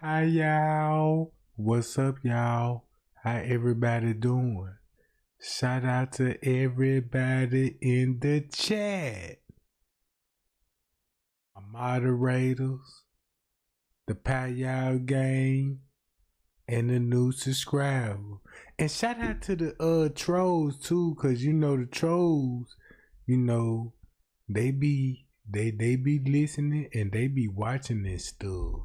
Hi y'all. What's up y'all? How everybody doing? Shout out to everybody in the chat. My moderators, the Payal gang, and the new subscriber. And shout out to the trolls too, cause you know the trolls, you know, they be listening and they be watching this stuff.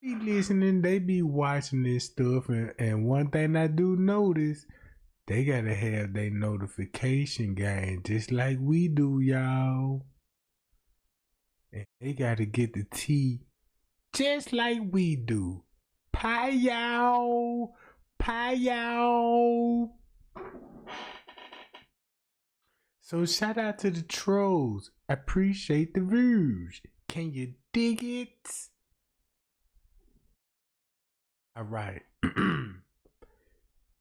Be listening, they be watching this stuff, and one thing I do notice, they gotta have their notification game just like we do, y'all. And they gotta get the tea just like we do. Pie y'all, pie y'all. So shout out to the trolls. Appreciate the views. Can you dig it? All right.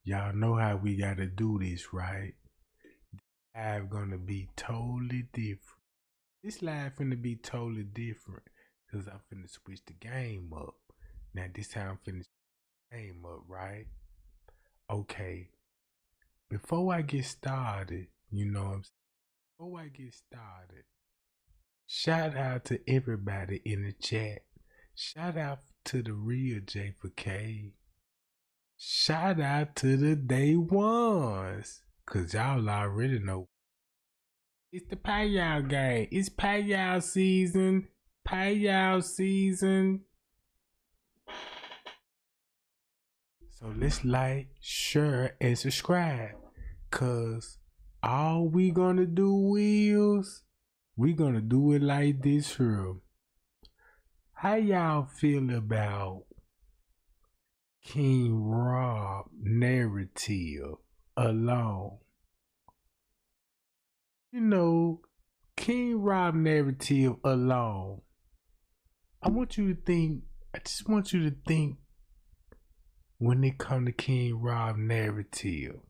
Y'all know how we gotta do this, right? Live gonna be totally different. This live finna be totally different because I'm finna switch the game up. Now this time I'm finna switch the game up, right? Okay. Before I get started, you know what I'm saying? Before I get started, shout out to everybody in the chat. Shout out to the real J for K. Shout out to the day ones. Cause y'all already know. It's the payout game. It's payout season. Payout season. So let's like, share, and subscribe. Cause all we gonna do is we gonna do it like this here. How y'all feel about King Rob narrative alone? You know, King Rob narrative alone. I just want you to think when it come to King Rob narrative.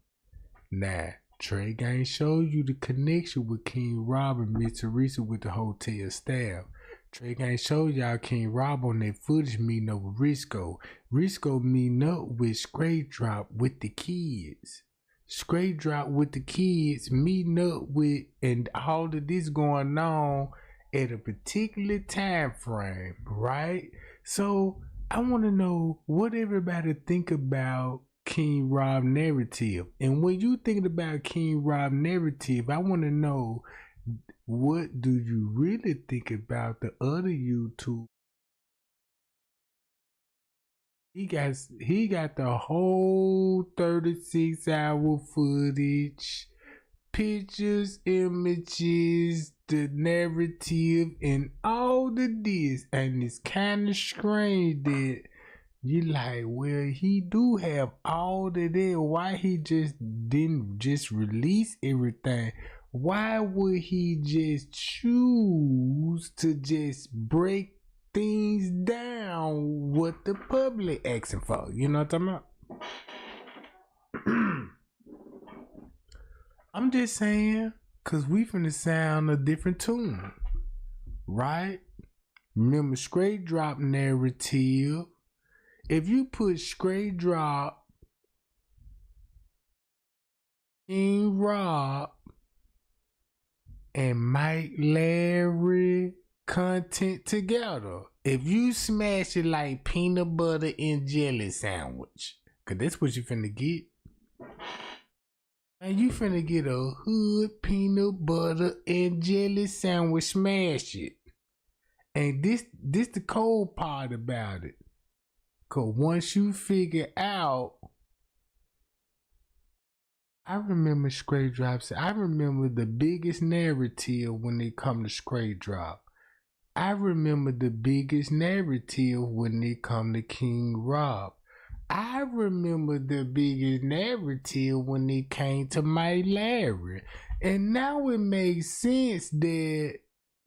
Now, Trey Gang showed you the connection with King Rob and Miss Teresa with the hotel staff. Trey Gang showed y'all King Rob on that footage meeting up with Risco. Risco meeting up with Straight Drop with the kids. Straight Drop with the kids meeting up with, and all of this going on at a particular time frame, right? So I want to know what everybody think about King Rob narrative. And when you thinking about King Rob narrative, I want to know, what do you really think about the other YouTube? He got the whole 36-hour footage, pictures, images, the narrative, and all the this. And it's kind of strange that you like, well, he do have all of that. Why he just didn't just release everything? Why would he just choose to just break things down what the public asking for? You know what I'm talking about? I'm just saying, cause we finna sound a different tune, right? Remember Straight Drop narrative. If you put Straight Drop, King Rob, and Mike Larry content together, if you smash it like peanut butter and jelly sandwich, cause that's what you finna get. And you finna get a hood peanut butter and jelly sandwich, smash it. And this the cold part about it. Cause once you figure out, I remember Straight Drop. I remember the biggest narrative when it come to Straight Drop. I remember the biggest narrative when it come to King Rob. I remember the biggest narrative when it came to Mike Larry. And now it makes sense that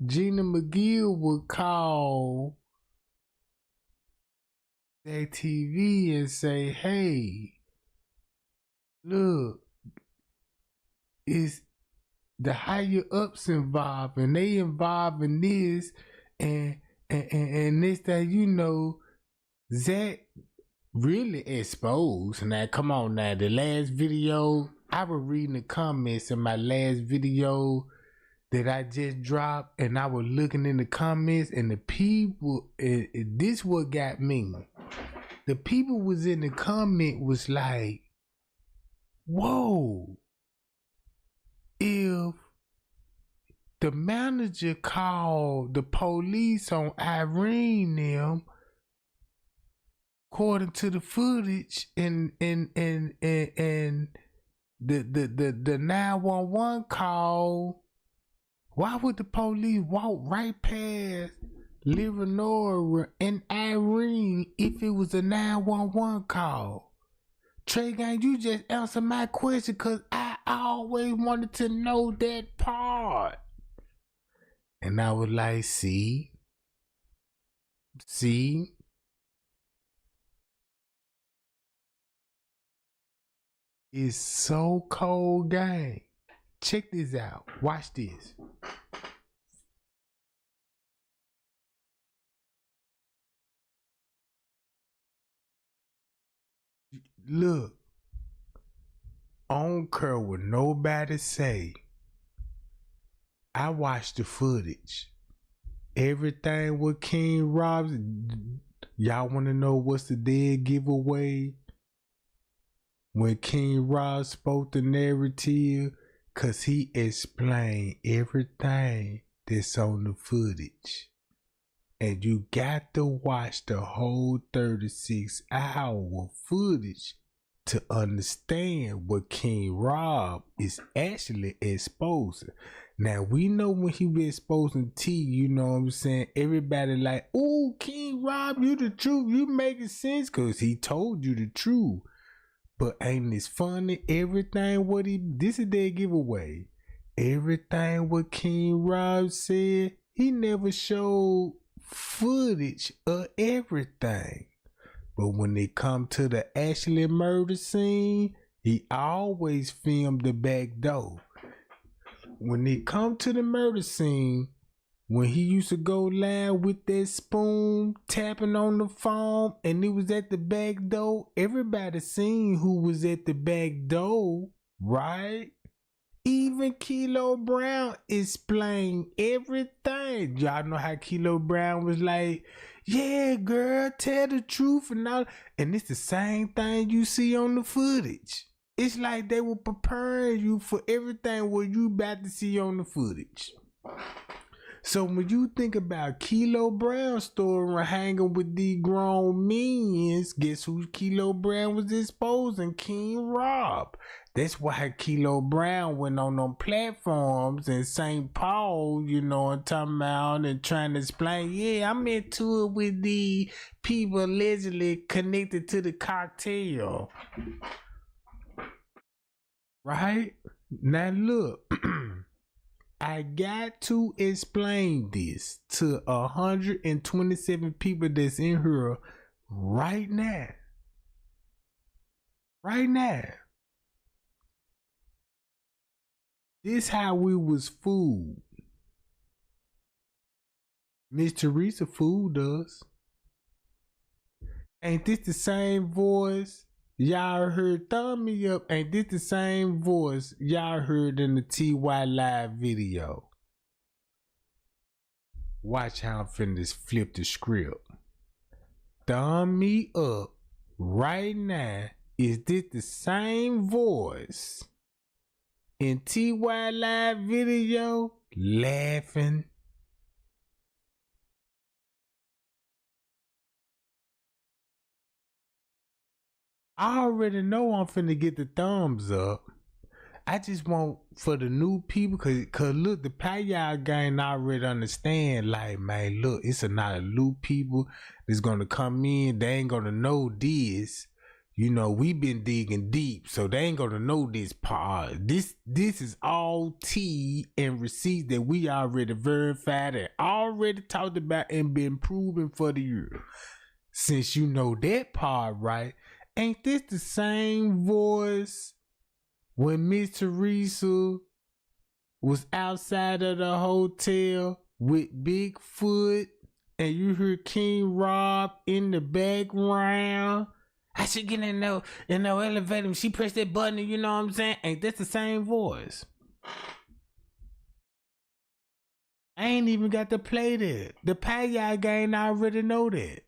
Gina McGill would call that TV and say, hey, look, it's the higher ups involved and they involved in this, and and next thing you know, Zach really exposed. Now, come on now. The last video, I was reading the comments in my last video that I just dropped, and I was looking in the comments, and the people, this what got me. The people was in the comment was like, whoa, if the manager called the police on Irene them, according to the footage and the 911 call, why would the police walk right past Leonora and Irene if it was a 911 call? Trey Gang, you just answered my question because I always wanted to know that part. And I was like, see, it's so cold, gang. Check this out. Watch this. Look, I don't care what nobody say. I watched the footage. Everything with King Robs. Y'all want to know what's the dead giveaway? When King Rob spoke the narrative, cause he explained everything that's on the footage. And you got to watch the whole 36-hour footage to understand what King Rob is actually exposing. Now, we know when he was exposing T, you know what I'm saying? Everybody like, oh, King Rob, you the truth. You making sense because he told you the truth. But ain't this funny? Everything what this is their giveaway. Everything what King Rob said, he never showed footage of everything. But when they come to the actual murder scene, he always filmed the back door. When they come to the murder scene, when he used to go live with that spoon, tapping on the phone, and it was at the back door, everybody seen who was at the back door, right? Even Kilo Brown explained everything. Y'all know how Kilo Brown was like, yeah, girl, tell the truth and all. And it's the same thing you see on the footage. It's like they were preparing you for everything what you about to see on the footage. So when you think about Kilo Brown's story hanging with these grown men, guess who Kilo Brown was exposing? King Rob. That's why Kilo Brown went on them platforms in St. Paul, you know, and talking about and trying to explain, yeah, I'm into it with the people allegedly connected to the cocktail. Right? Now look. I got to explain this to 127 people that's in here right now. Right now. This how we was fooled. Miss Teresa fooled us. Ain't this the same voice y'all heard? Thumb me up. Ain't this the same voice y'all heard in the TY Live video? Watch how I'm finna flip the script. Thumb me up right now. Is this the same voice in TY Live video laughing? I already know I'm finna get the thumbs up. I just want for the new people, cause look, the Payal gang already understand, like, man, look, it's a lot of new people that's gonna come in, they ain't gonna know this. You know, we been digging deep, so they ain't gonna know this part. This is all tea and receipts that we already verified and already talked about and been proven for the year. Since you know that part, right? Ain't this the same voice when Miss Teresa was outside of the hotel with Bigfoot and you hear King Rob in the background. I should get in no elevator. She pressed that button, you know what I'm saying? Ain't that the same voice? I ain't even got to play that. The Pagaya game, I already know that.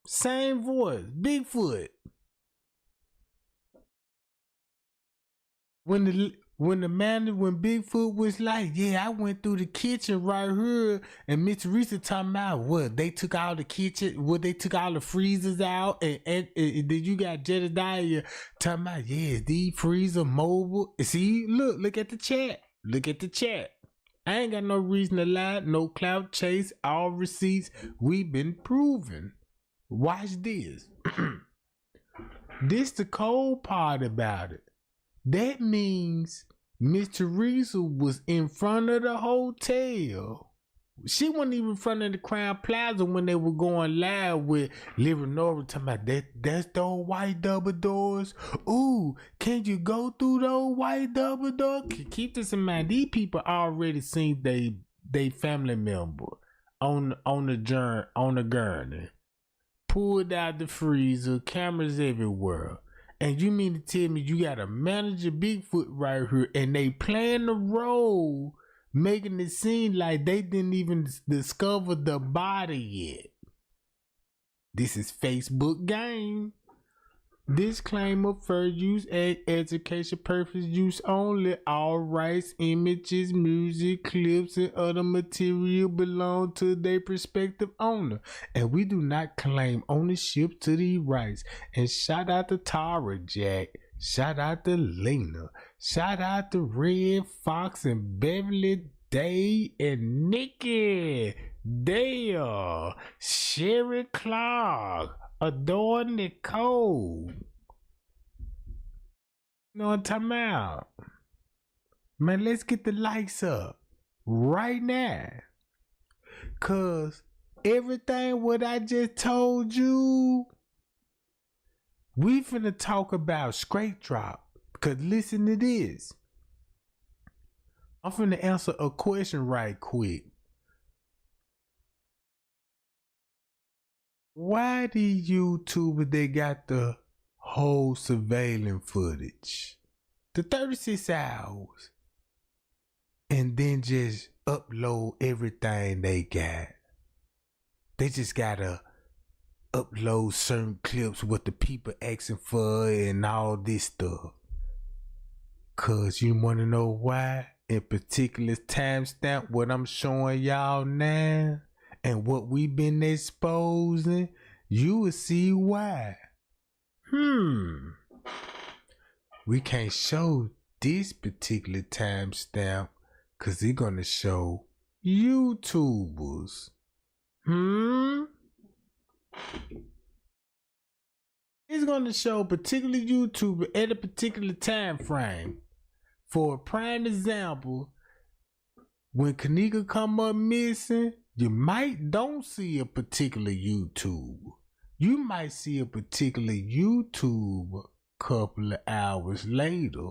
Same voice, Bigfoot. When Bigfoot was like, yeah, I went through the kitchen right here, and Miss Teresa talking about what they took all the kitchen, they took all the freezers out, and then you got Jedediah talking about, yeah, these freezer mobile. See, look at the chat. Look at the chat. I ain't got no reason to lie, no clout chase, all receipts we've been proven. Watch this. This the cold part about it. That means Miss Teresa was in front of the hotel. She wasn't even in front of the Crown Plaza when they were going live with Leonora talking about that's those white double doors. Ooh, can you go through those white double doors? Keep this in mind. These people already seen they family member on the gurney. Pulled out the freezer, cameras everywhere. And you mean to tell me you got a manager Bigfoot right here and they playing the role, making it seem like they didn't even discover the body yet? This is Facebook game. Disclaimer: fair use, education purpose use only. All rights, images, music, clips, and other material belong to their prospective owner, and we do not claim ownership to these rights. And shout out to Tara Jack, shout out to Lena, shout out to Red Fox and Beverly Day and Nikki, Dale, Sherry Clark, Adore Nicole. You know what I'm talking about? Man, let's get the likes up right now. Cause everything what I just told you, we finna talk about straight drop. Cause listen to this. I'm finna answer a question right quick. Why these YouTubers they got the whole surveillance footage, the 36 hours, and then just upload everything they got? They just gotta upload certain clips what the people asking for and all this stuff. Cause you wanna know why? In particular timestamp what I'm showing y'all now and what we've been exposing, you will see why. We can't show this particular timestamp because it's gonna show YouTubers. It's gonna show particular YouTuber at a particular time frame. For a prime example, when Kenneka come up missing, you might don't see a particular YouTuber. You might see a particular YouTuber couple of hours later.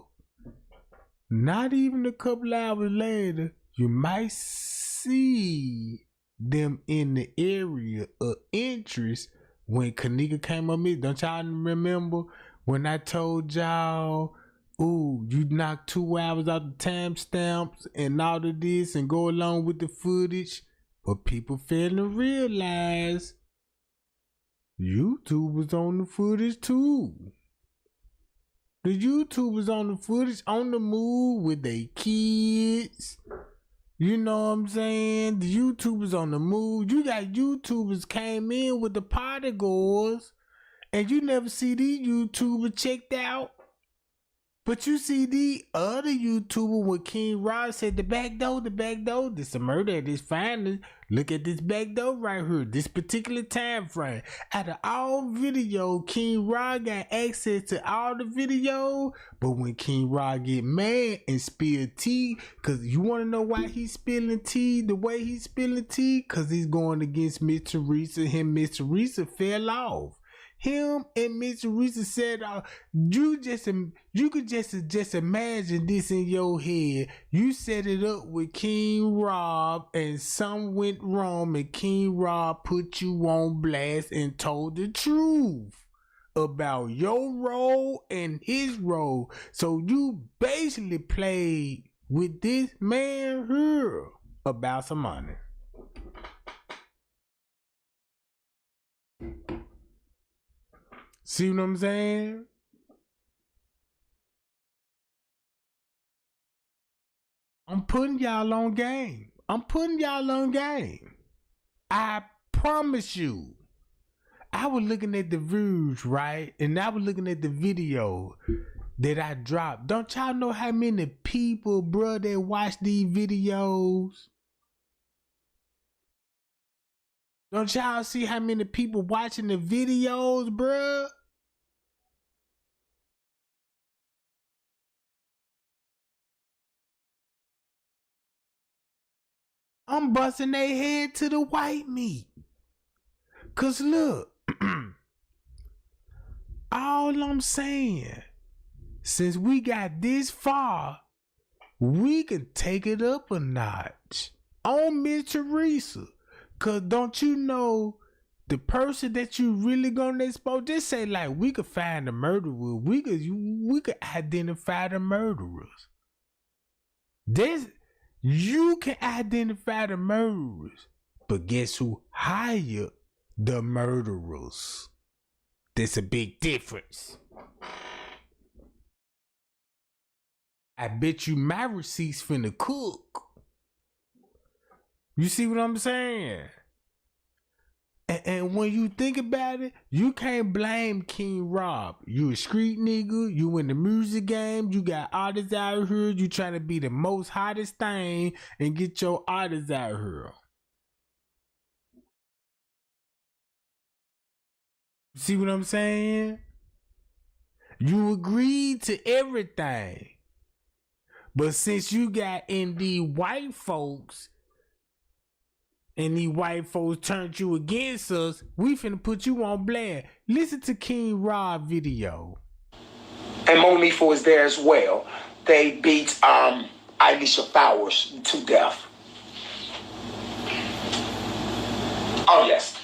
Not even a couple of hours later, you might see them in the area of interest when Kenneka came up missing. Don't y'all remember when I told y'all, ooh, you knock 2 hours out the timestamps and all of this and go along with the footage? But people fail to realize YouTubers on the footage too. The YouTubers on the footage on the move with their kids. You know what I'm saying? The YouTubers on the move. You got YouTubers came in with the party goers and you never see these YouTubers checked out. But you see the other YouTuber when King Rob said the back door, this a murder at this finding. Look at this back door right here, this particular time frame. Out of all video, King Rob got access to all the video. But when King Rob get mad and spill tea, cause you wanna know why he's spilling tea the way he's spilling tea? Cause he's going against Miss Teresa. Miss Teresa fell off. him and Miss Teresa said, you could just imagine this in your head. You set it up with King Rob and something went wrong and King Rob put you on blast and told the truth about your role and his role. So you basically played with this man here about some money. See what I'm saying? I'm putting y'all on game. I promise you. I was looking at the views, right? And I was looking at the video that I dropped. Don't y'all know how many people, bro, that watch these videos? Don't y'all see how many people watching the videos, bro? I'm busting their head to the white meat. Cause look, all I'm saying, since we got this far, we can take it up a notch on Miss Teresa. Cause don't you know the person that you really gonna expose? Just say like we could find the murderer. We could identify the murderers. You can identify the murderers, but guess who hired the murderers? There's a big difference. I bet you my receipts finna cook. You see what I'm saying? And when you think about it, you can't blame King Rob. You a street nigga, you in the music game, you got artists out here, you trying to be the most hottest thing and get your artists out here. See what I'm saying? You agreed to everything. But since you got in the white folks, and these white folks turned you against us, we finna put you on blast. Listen to King Rob video. And Monifa was there as well. They beat Aisha Flowers to death. Oh yes.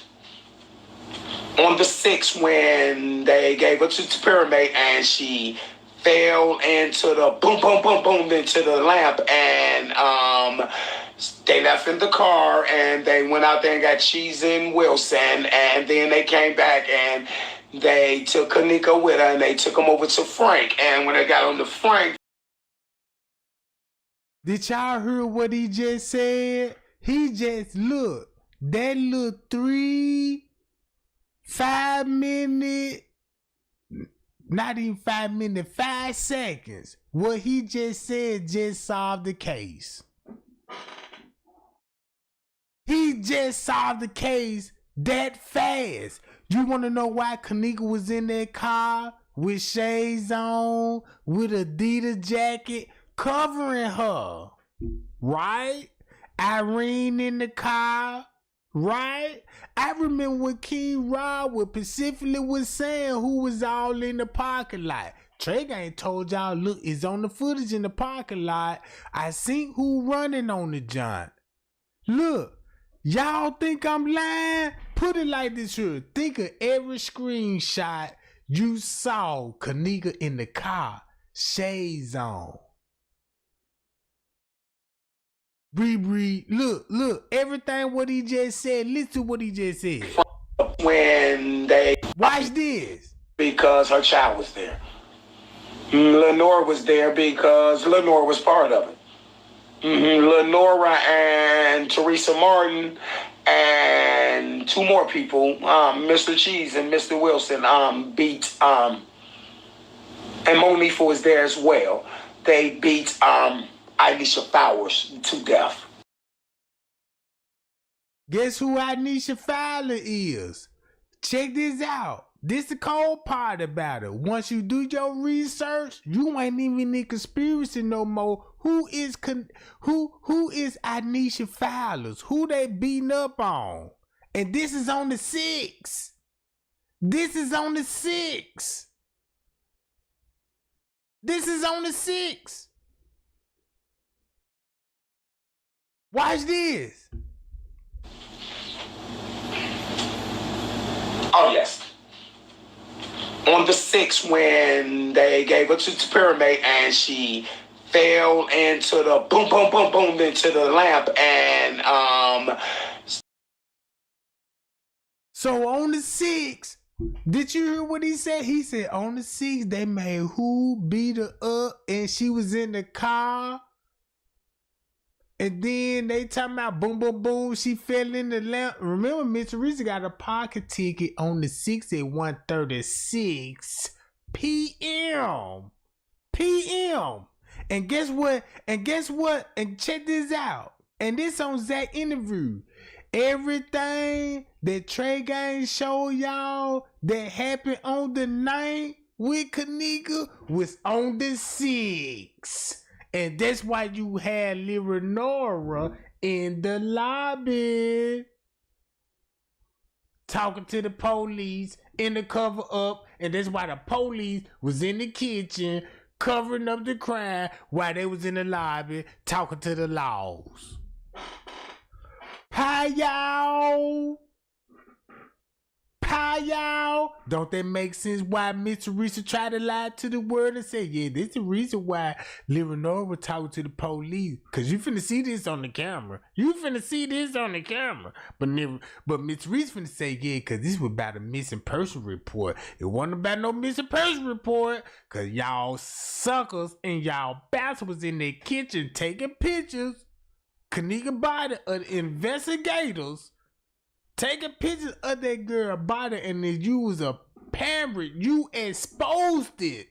On the 6th, when they gave her to Pyramid and she fell into the boom into the lamp, and they left in the car and they went out there and got Cheese and Wilson, and then they came back and they took Kenneka with her and they took him over to Frank. And when they got on to Frank, did y'all hear what he just said? He just look that little 5 minute, not even 5 minutes, 5 seconds. What he just said just solved the case. He just solved the case that fast. You want to know why Kenneka was in that car with shades on, with a Adidas jacket, covering her, right? Irene in the car, right? I remember when King Rob specifically was saying who was all in the parking lot. Trey ain't told y'all, look, it's on the footage in the parking lot. I seen who running on the joint. Look, y'all think I'm lying? Put it like this here. Think of every screenshot you saw Kenneka in the car, shades on. Look, everything what he just said, listen to what he just said. When they... Watch this. Because her child was there. Lenore was there because Lenore was part of it. Lenora and Teresa Martin and 2 more people, Mr. Cheese and Mr. Wilson, beat, and Monifa was there as well. They beat Aisha Flowers to death. Guess who Aisha Fowler is? Check this out. This the cold part about it. Once you do your research, you ain't even in conspiracy no more. Who is Aisha Fowler? Who they beating up on? And this is on the 6th. This is on the 6th. This is on the 6th. Watch this. Oh, yes. On the 6th, when they gave her to the pyramid and she fell into the boom, boom, boom, boom into the lamp and So on the 6th, did you hear what he said? He said on the 6th they made who beat her up and she was in the car. And then they talking about boom, boom, boom. She fell in the lamp. Remember, Miss Teresa got a pocket ticket on the 6th at 1:36 p.m. p.m. And guess what? And check this out. And this on Zach interview. Everything that Trey Gang showed y'all that happened on the 9th with Kenneka was on the 6th. And that's why you had Leonora in the lobby talking to the police in the cover up. And that's why the police was in the kitchen covering up the crime while they was in the lobby talking to the laws. Hi, y'all. Hi, y'all. Don't that make sense why Miss Teresa tried to lie to the world and say, yeah, this is the reason why Leonora was talking to the police. Because you finna see this on the camera. But Miss Teresa finna say, yeah, because this was about a missing person report. It wasn't about no missing person report. Because y'all suckers and y'all bastards was in their kitchen taking pictures. Kenneka body of investigators taking pictures of that girl body, and then you was a parent. You exposed it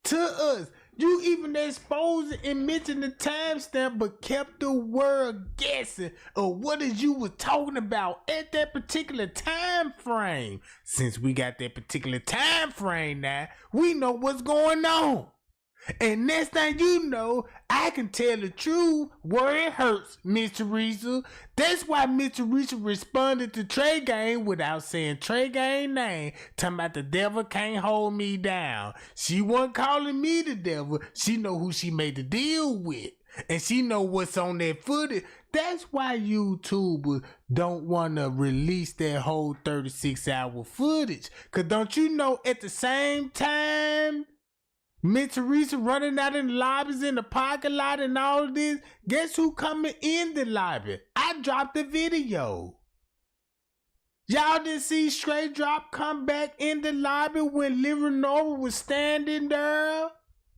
to us. You even exposed it and mentioned the timestamp, but kept the world guessing of what is you was talking about at that particular time frame. Since we got that particular time frame now, we know what's going on. And next thing you know, I can tell the truth where it hurts, Miss Teresa. That's why Miss Teresa responded to Trey Gang without saying Trey Gang name, talking about the devil can't hold me down. She wasn't calling me the devil. She know who she made the deal with. And she know what's on that footage. That's why YouTubers don't want to release that whole 36-hour footage. Because don't you know at the same time Miss Teresa running out in the lobbies in the parking lot and all of this. Guess who coming in the lobby? I dropped the video. Y'all didn't see Straight Drop come back in the lobby when Leonora was standing there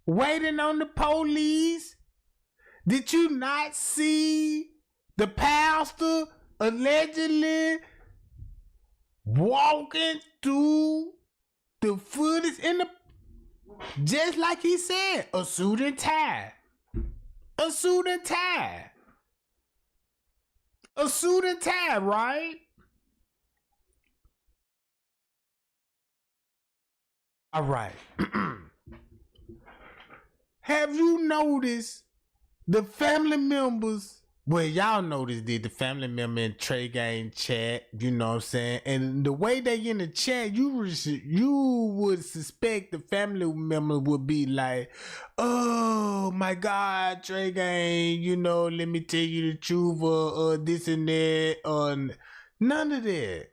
waiting on the police? Did you not see the pastor allegedly walking through the footage in the, just like he said, a suit and tie. A suit and tie. A suit and tie, right? All right. Have you noticed the family members? Well, y'all noticed the family member in Trey Gang chat, you know what I'm saying? And the way they in the chat, you would suspect the family member would be like, oh my God, Trey Gang, you know, let me tell you the truth, or this and that, none of that.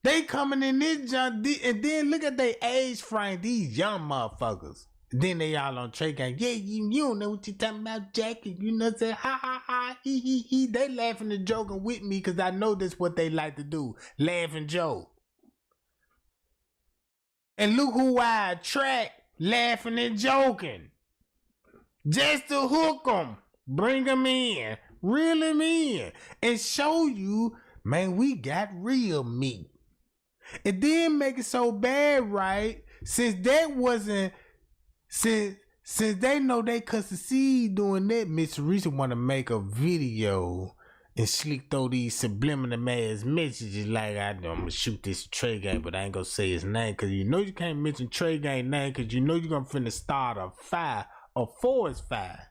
They coming in this junk, and then look at their age frame, these young motherfuckers. Then they all on Trey Gang. Yeah, you don't know what you talking about, Jackie. You know what I'm saying? Ha, ha, ha, he. They laughing and joking with me because I know that's what they like to do. Laugh and joke. And look who I attract, laughing and joking. Just to hook them. Bring them in. Reel them in. And show you, man, we got real meat. It didn't make it so bad, right? Since that wasn't... Since they know they could succeed doing that, Miss Teresa want to make a video and slick throw these subliminal ass messages like, I'm going to shoot this Trey Gang, but I ain't going to say his name because you know you can't mention Trey Gang name because you know you're going to finna start a fire, a forest fire.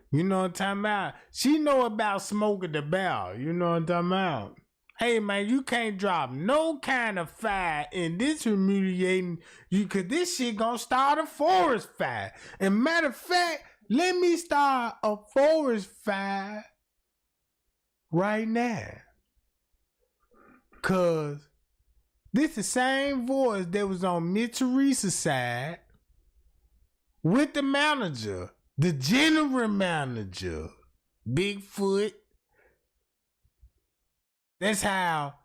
You know what I'm talking about? She know about smoking the bell. You know what I'm talking about? Hey man, you can't drop no kind of fire in this humiliating you, cause this shit gonna start a forest fire. And matter of fact, let me start a forest fire right now. Cause this the same voice that was on Miss Teresa's side with the manager, the general manager, Bigfoot. That's how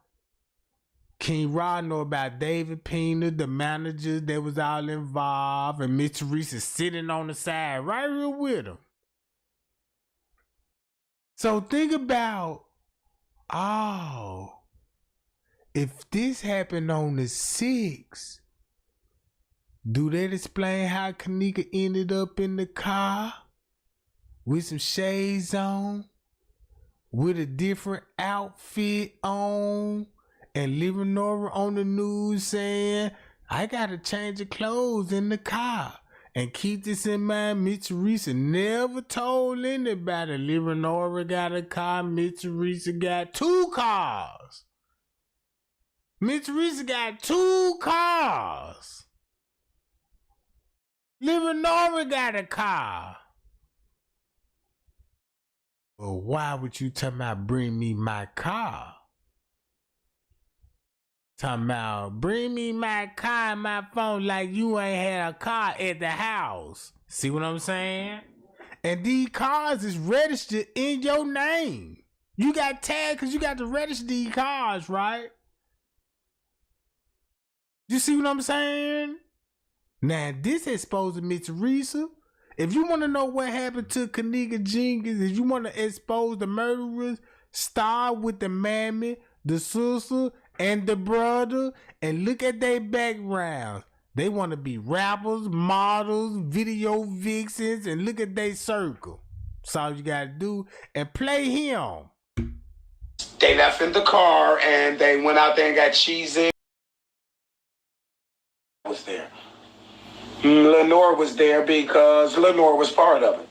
King Rod know about David Pena, the managers that was all involved, and Miss Teresa sitting on the side right here with him. So think about, if this happened on the 6th, do that explain how Kenneka ended up in the car with some shades on, with a different outfit on, and living over on the news saying, I gotta change the clothes in the car. And keep this in mind, Miss Teresa never told anybody living over got a car. Miss Teresa got 2 cars. Miss Teresa got 2 cars. Living over got a car. Well, why would you tell me bring me my car? Talking about bring me my car and my phone like you ain't had a car at the house. See what I'm saying? And these cars is registered in your name. You got tagged because you got to register these cars, right? You see what I'm saying? Now, this exposed Miss Teresa. If you want to know what happened to Kenneka Jenkins, if you want to expose the murderers, start with the mammy, the sister, and the brother, and look at their backgrounds. They want to be rappers, models, video vixens, and look at their circle. That's all you got to do. And play him. They left in the car and they went out there and got cheese in. Was there. Lenore was there because Lenore was part of it.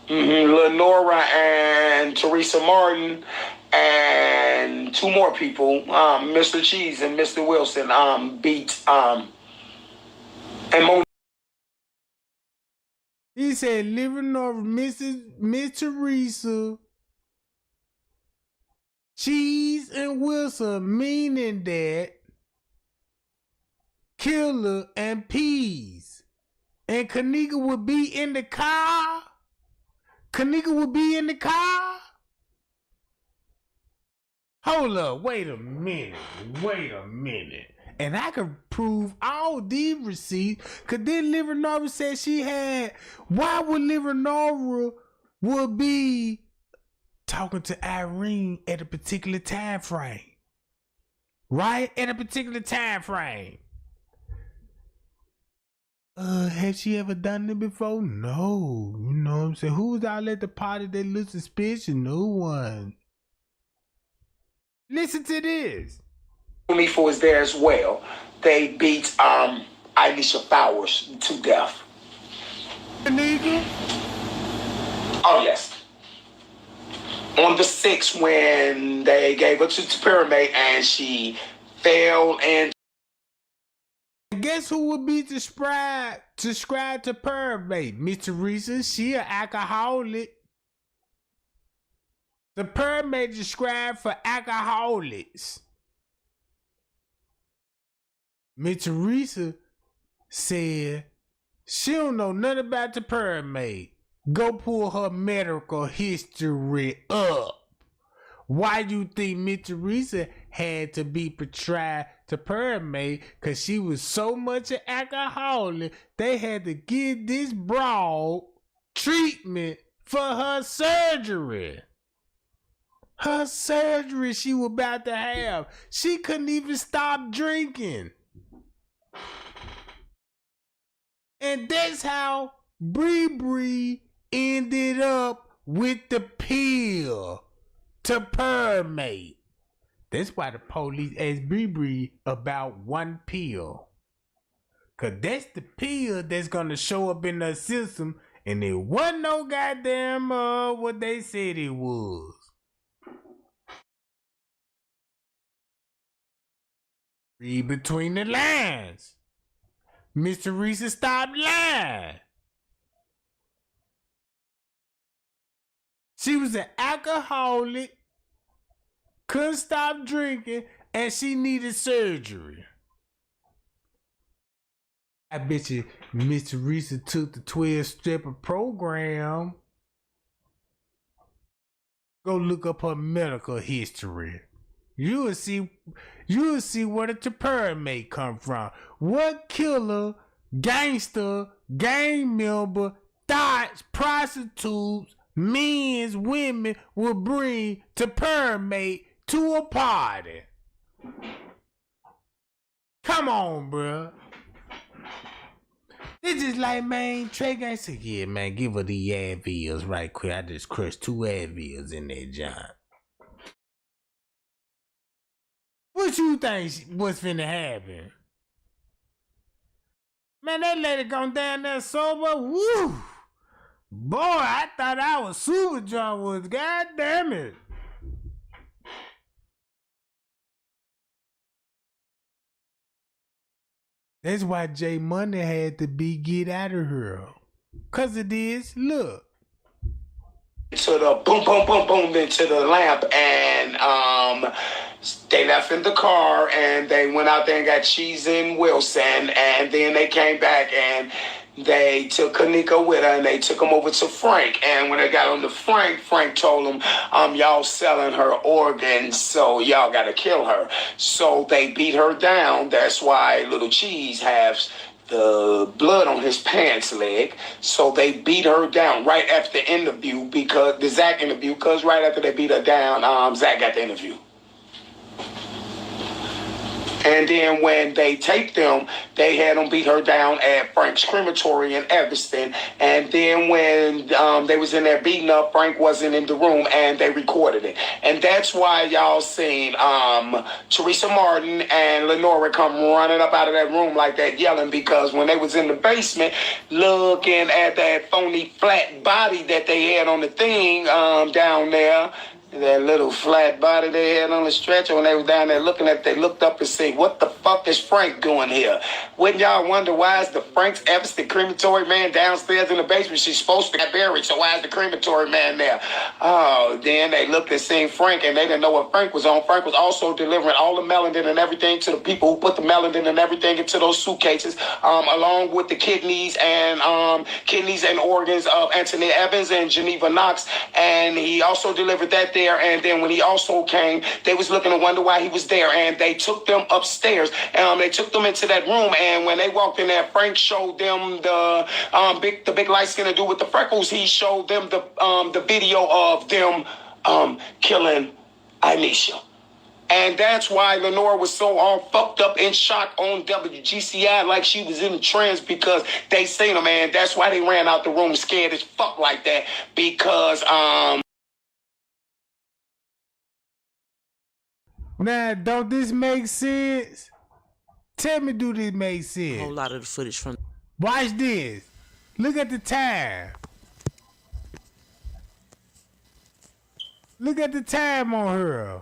Lenora and Teresa Martin and 2 more people, Mr. Cheese and Mr. Wilson, beat and He said living over Miss Teresa, Cheese and Wilson, meaning that Killer and Peas and Kenneka would be in the car. Kenneka would be in the car. Hold up, wait a minute. And I can prove all these receipts, cause then Lenora said she had, why would Lenora would be talking to Irene at a particular time frame? Right? At a particular time frame. Has she ever done it before? No. You know what I'm saying? Who was out at the party that looked suspicious? No one. Listen to this. Unifa was there as well. They beat Aisha Flowers to death. Nigga? Oh, yes. On the 6th, when they gave her to Pyramid and she fell and guess who would be described to Pyramid? Miss Teresa, she an alcoholic. The Pyramid described for alcoholics. Miss Teresa said she don't know nothing about the Pyramid. Go pull her medical history up. Why you think Miss Teresa had to be portrayed to Pyramid? Because she was so much an alcoholic, they had to give this broad treatment for her surgery. Her surgery she was about to have. She couldn't even stop drinking. And that's how Bree ended up with the pill to Pyramid. That's why the police asked Bree about one pill. Cause that's the pill that's gonna show up in the system, and it wasn't no goddamn what they said it was. Read between the lines. Miss Teresa, stop lying. She was an alcoholic, couldn't stop drinking, and she needed surgery. I bet you Miss Teresa took the 12-stepper program. Go look up her medical history. You will see where the temperament come from. What killer, gangster, gang member, thoughts, prostitutes, men's, women will bring temperament to a party? Come on, bruh. It's just like, man, Trey Gang said, yeah, man, give her the Advils right quick. I just crushed 2 Advils in that joint. What you think what's finna happen? Man, that lady gone down there sober. Woo! Boy, I thought I was super drunk was. God damn it. That's why J Money had to be get out of here. Cause of this, look. To the boom, boom, boom, boom, into the lamp, and they left in the car, and they went out there and got Cheese and Wilson, and then they came back and they took Kenneka with her, and they took him over to Frank. And when they got on to Frank, Frank told him, y'all selling her organs, so y'all got to kill her. So they beat her down. That's why Little Cheese has the blood on his pants leg. So they beat her down right after the interview, because the Zach interview, because right after they beat her down, Zach got the interview. And then when they taped them, they had them beat her down at Frank's crematory in Evanston. And then when they was in there beating up, Frank wasn't in the room, and they recorded it. And that's why y'all seen Teresa Martin and Lenora come running up out of that room like that, yelling, because when they was in the basement looking at that phony flat body that they had on the thing down there, that little flat body they had on the stretcher, when they was down there looking at it, they looked up and said, what the fuck is Frank doing here? Wouldn't y'all wonder why is the Frank's Evanston crematory man downstairs in the basement? She's supposed to get buried, so why is the crematory man there? Oh, then they looked and seen Frank, and they didn't know what Frank was on. Frank was also delivering all the melanin and everything to the people who put the melanin and everything into those suitcases, along with the kidneys and organs of Anthony Evans and Geneva Knox. And he also delivered that there. And then when he also came, they was looking to wonder why he was there, and they took them upstairs. They took them into that room, and when they walked in there, Frank showed them the big light skin to do with the freckles. He showed them the video of them killing Anisha. And that's why Lenora was so all fucked up in shock on WGCI, like she was in a trance, because they seen her, man. That's why they ran out the room scared as fuck like that, because Now, don't this make sense? Tell me, do this make sense? A whole lot of the footage from... Watch this. Look at the time. Look at the time on her.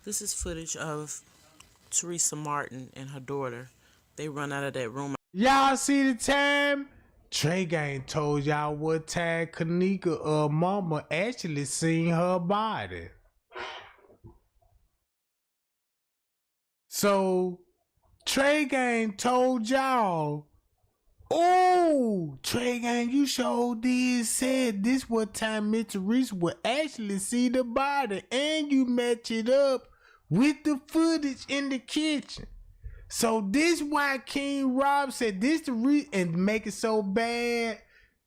This is footage of Teresa Martin and her daughter. They run out of that room. Y'all see the time? Trey Gang told y'all what time Kenneka mama actually seen her body. So, Trey Gang told y'all, oh, Trey Gang, you sure did said this what time Miss Teresa would actually see the body, and you match it up with the footage in the kitchen. So this why King Rob said this the reason, and make it so bad,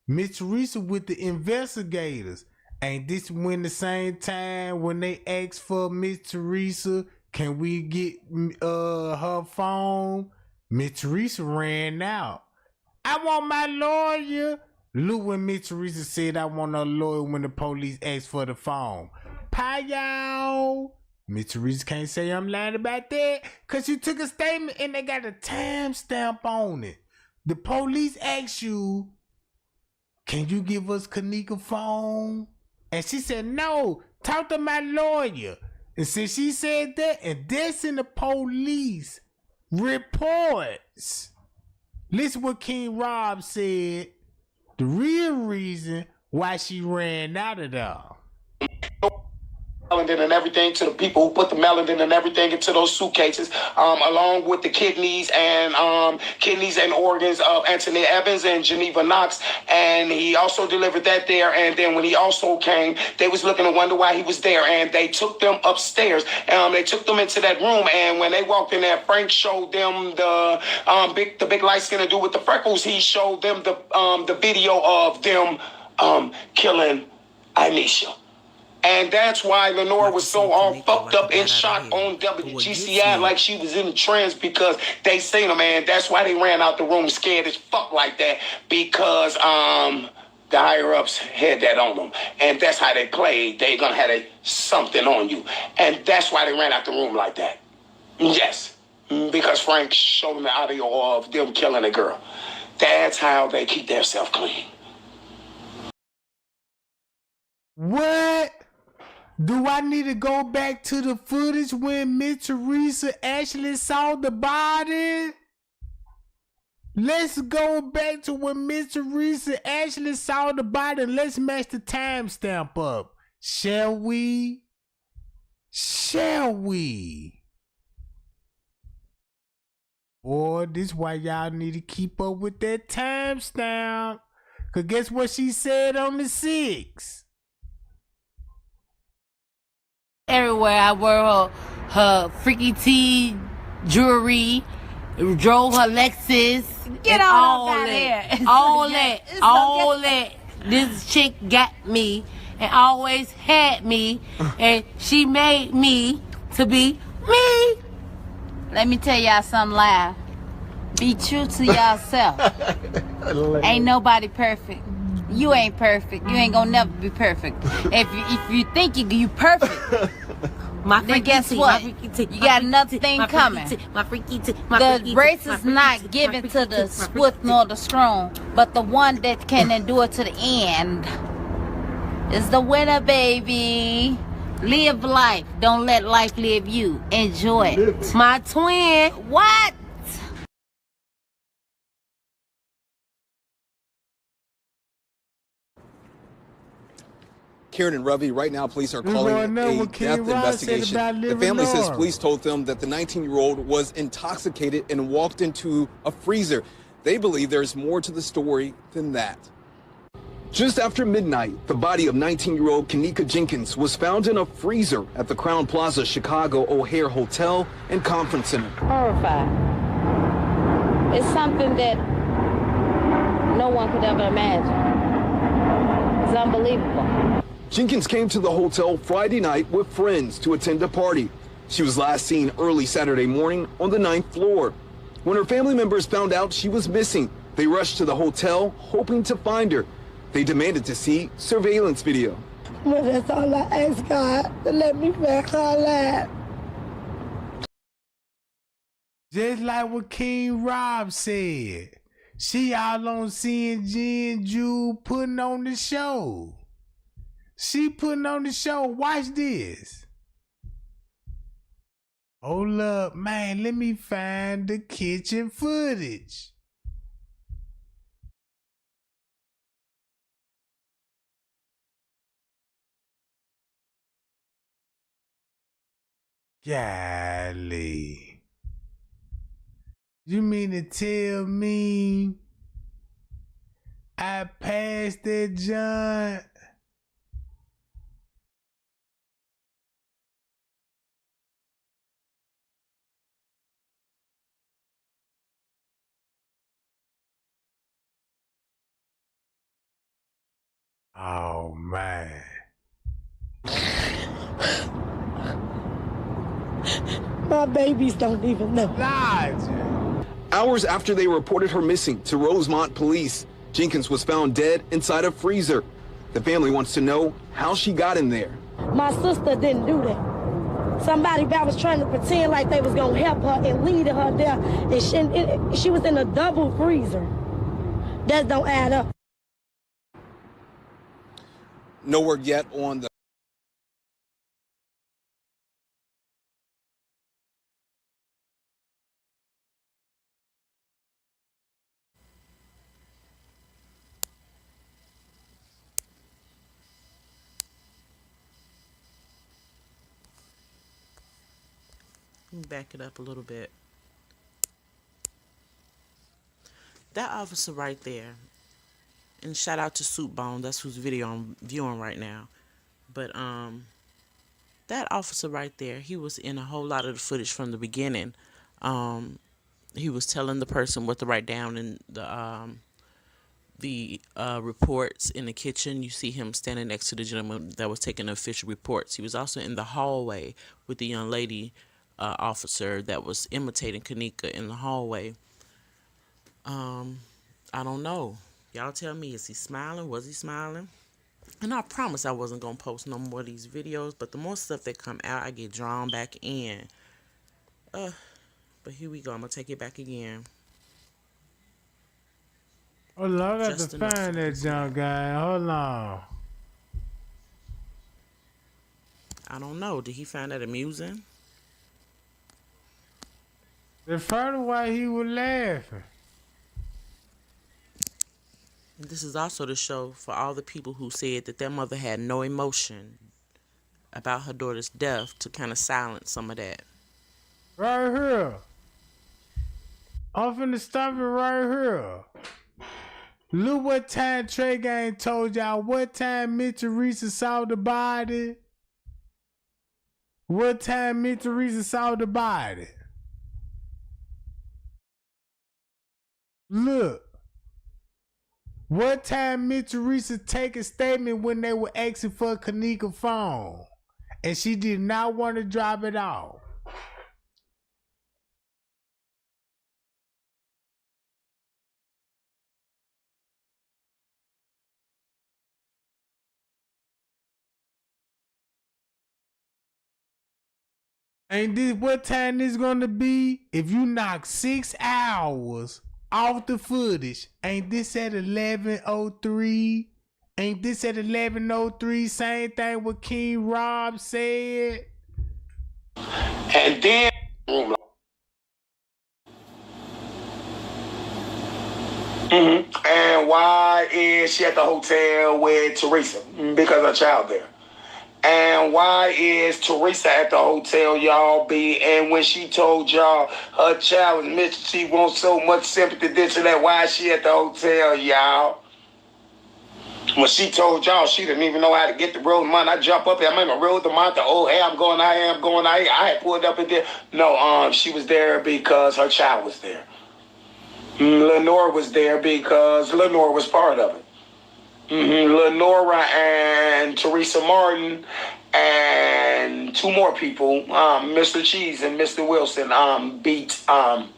Miss Teresa with the investigators. Ain't this when the same time when they asked for Miss Teresa, can we get her phone? Miss Teresa ran out. I want my lawyer. Look when Miss Teresa said I want a lawyer when the police asked for the phone. Pie y'all. Miss Teresa can't say I'm lying about that, cause you took a statement and they got a timestamp on it. The police asked you, can you give us Kenneka's phone? And she said, no, talk to my lawyer. And since she said that, and that's in the police reports. Listen what King Rob said. The real reason why she ran out of there. Melanin and everything to the people who put the melanin and everything into those suitcases, along with the kidneys and organs of Anthony Evans and Geneva Knox. And he also delivered that there. And then when he also came, they was looking to wonder why he was there. And they took them upstairs. They took them into that room. And when they walked in there, Frank showed them the big light skin to do with the freckles. He showed them the video of them killing Anisha. And that's why Lenore was so all fucked up and shot on WGCI like she was in a trance, because they seen her, man. That's why they ran out the room scared as fuck like that, because the higher-ups had that on them. And that's how they played. They gonna have something on you. And that's why they ran out the room like that. Yes, because Frank showed them the audio of them killing a girl. That's how they keep themselves clean. What? Do I need to go back to the footage when Miss Teresa actually saw the body? Let's go back to when Miss Teresa actually saw the body and let's match the timestamp up. Shall we? Shall we? Boy, this why y'all need to keep up with that timestamp. Cause guess what she said on the 6th? Everywhere I wore her freaky tee jewelry, drove her Lexus. Get all out of here. All that. This chick got me and always had me, and she made me to be me. Let me tell y'all something live. Be true to yourself. Ain't nobody perfect. You ain't perfect. You ain't gonna never be perfect. If you think you perfect, then guess what? You got another thing coming. The race is not given to the swift nor the strong, but the one that can endure to the end is the winner, baby. Live life. Don't let life live you. Enjoy it. My twin. What? Karen and Ravi, right now police are calling it a death investigation. The family says police told them that the 19-year-old was intoxicated and walked into a freezer. They believe there's more to the story than that. Just after midnight, the body of 19-year-old Kenneka Jenkins was found in a freezer at the Crown Plaza Chicago O'Hare Hotel and Conference Center. Horrified. It's something that no one could ever imagine. It's unbelievable. Jenkins came to the hotel Friday night with friends to attend a party. She was last seen early Saturday morning on the 9th floor. When her family members found out she was missing, they rushed to the hotel hoping to find her. They demanded to see surveillance video. Well, that's all I ask God, to let me back her alive. Just like what King Rob said. She all on seeing Jen Jude putting on the show. She putting on the show. Watch this. Hold up, man. Let me find the kitchen footage. Golly. You mean to tell me I passed that John? Oh, man. My babies don't even know. Elijah. Hours after they reported her missing to Rosemont police, Jenkins was found dead inside a freezer. The family wants to know how she got in there. My sister didn't do that. Somebody that was trying to pretend like they was gonna help her and lead her there, and she was in a double freezer. That don't add up. No word yet on the Let me back it up a little bit. That officer right there, and shout out to Soup Bone, that's whose video I'm viewing right now. But that officer right there, he was in a whole lot of the footage from the beginning. He was telling the person what to write down in the reports in the kitchen. You see him standing next to the gentleman that was taking the official reports. He was also in the hallway with the young lady officer that was imitating Kenneka in the hallway. I don't know. Y'all tell me, is he smiling? Was he smiling? And I promise I wasn't going to post no more of these videos, but the more stuff that come out, I get drawn back in. But here we go. I'm going to take it back again. Hold on, I got to find that junk guy. Hold on. I don't know. Did he find that amusing? The first why he was laughing. And this is also the show for all the people who said that their mother had no emotion about her daughter's death, to kind of silence some of that. Right here. I'm finna stop it right here. Look what time Trey Gang told y'all. What time Miss Teresa saw the body? What time Miss Teresa saw the body? Look. What time Miss Teresa take a statement when they were asking for Kenneka's phone, and she did not want to drop it off? And this what time this gonna be? If you knock 6 hours off the footage, ain't this at 11:03? Ain't this at 11:03? Same thing what King Rob said. And then And why is she at the hotel with Teresa? Because her child there. And why is Teresa at the hotel, y'all? And when she told y'all her child was missing, she wants so much sympathy, this and that. Why is she at the hotel, y'all? When she told y'all she didn't even know how to get the road money, I jump up here, I'm in the road the month. Oh, hey, I'm going out here, I'm going out here. I had pulled up in there. No, she was there because her child was there. Lenore was there because Lenore was part of it. Lenora and Teresa Martin and two more people, Mr. Cheese and Mr. Wilson, beat, and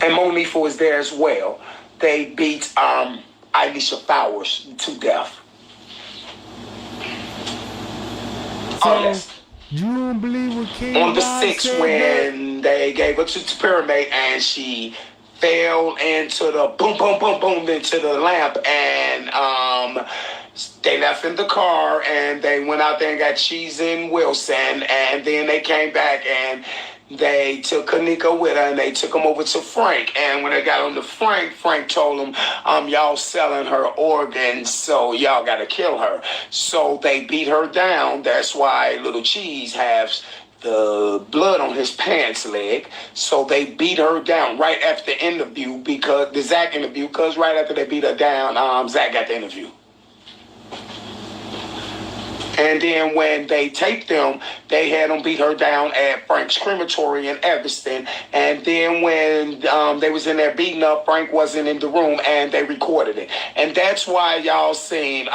Monifa was there as well. They beat Aisha Flowers to death. So, yes. You don't believe what King on the 6th when they gave her to Pyramid and she fell into the boom into the lamp, and they left in the car and they went out there and got Cheese and Wilson, and then they came back and they took Kenneka with her and they took him over to Frank. And when they got on to Frank, Frank told him, y'all selling her organs, so y'all got to kill her. So they beat her down. That's why Little Cheese has the blood on his pants leg. So they beat her down right after the interview, because the Zach interview, because right after they beat her down, Zach got the interview. And then when they taped them, they had them beat her down at Frank's crematory in Evanston. And then when they was in there beating up, Frank wasn't in the room and they recorded it. And that's why y'all seen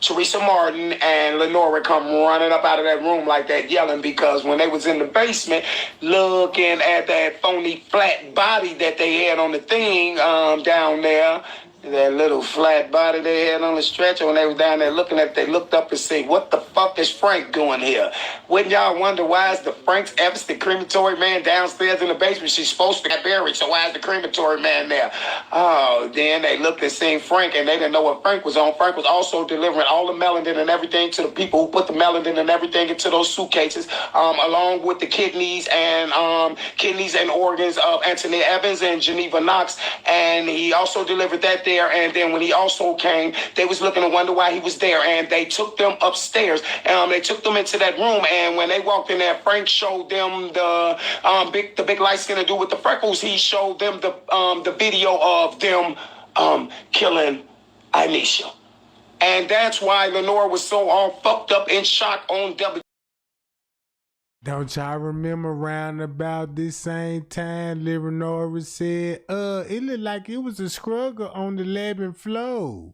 Teresa Martin and Lenora come running up out of that room like that, yelling, because when they was in the basement looking at that phony flat body that they had on the thing down there, that little flat body they had on the stretcher, when they was down there looking at it, they looked up and said, what the fuck is Frank doing here? Wouldn't y'all wonder why is the Frank's Evanston crematory man downstairs in the basement? She's supposed to get buried, so why is the crematory man there? Oh, then they looked and seen Frank, and they didn't know what Frank was on. Frank was also delivering all the melanin and everything to the people who put the melanin and everything into those suitcases, along with the kidneys and organs of Anthony Evans and Geneva Knox. And he also delivered that thing there, and then when he also came, they was looking to wonder why he was there, and they took them upstairs. They took them into that room, and when they walked in there, Frank showed them the big light skin dude with the freckles. He showed them the video of them killing Anisha. And that's why Lenore was so all fucked up in shock on W. Don't y'all remember around about this same time, Lenore said, it looked like it was a struggle on the 11th floor.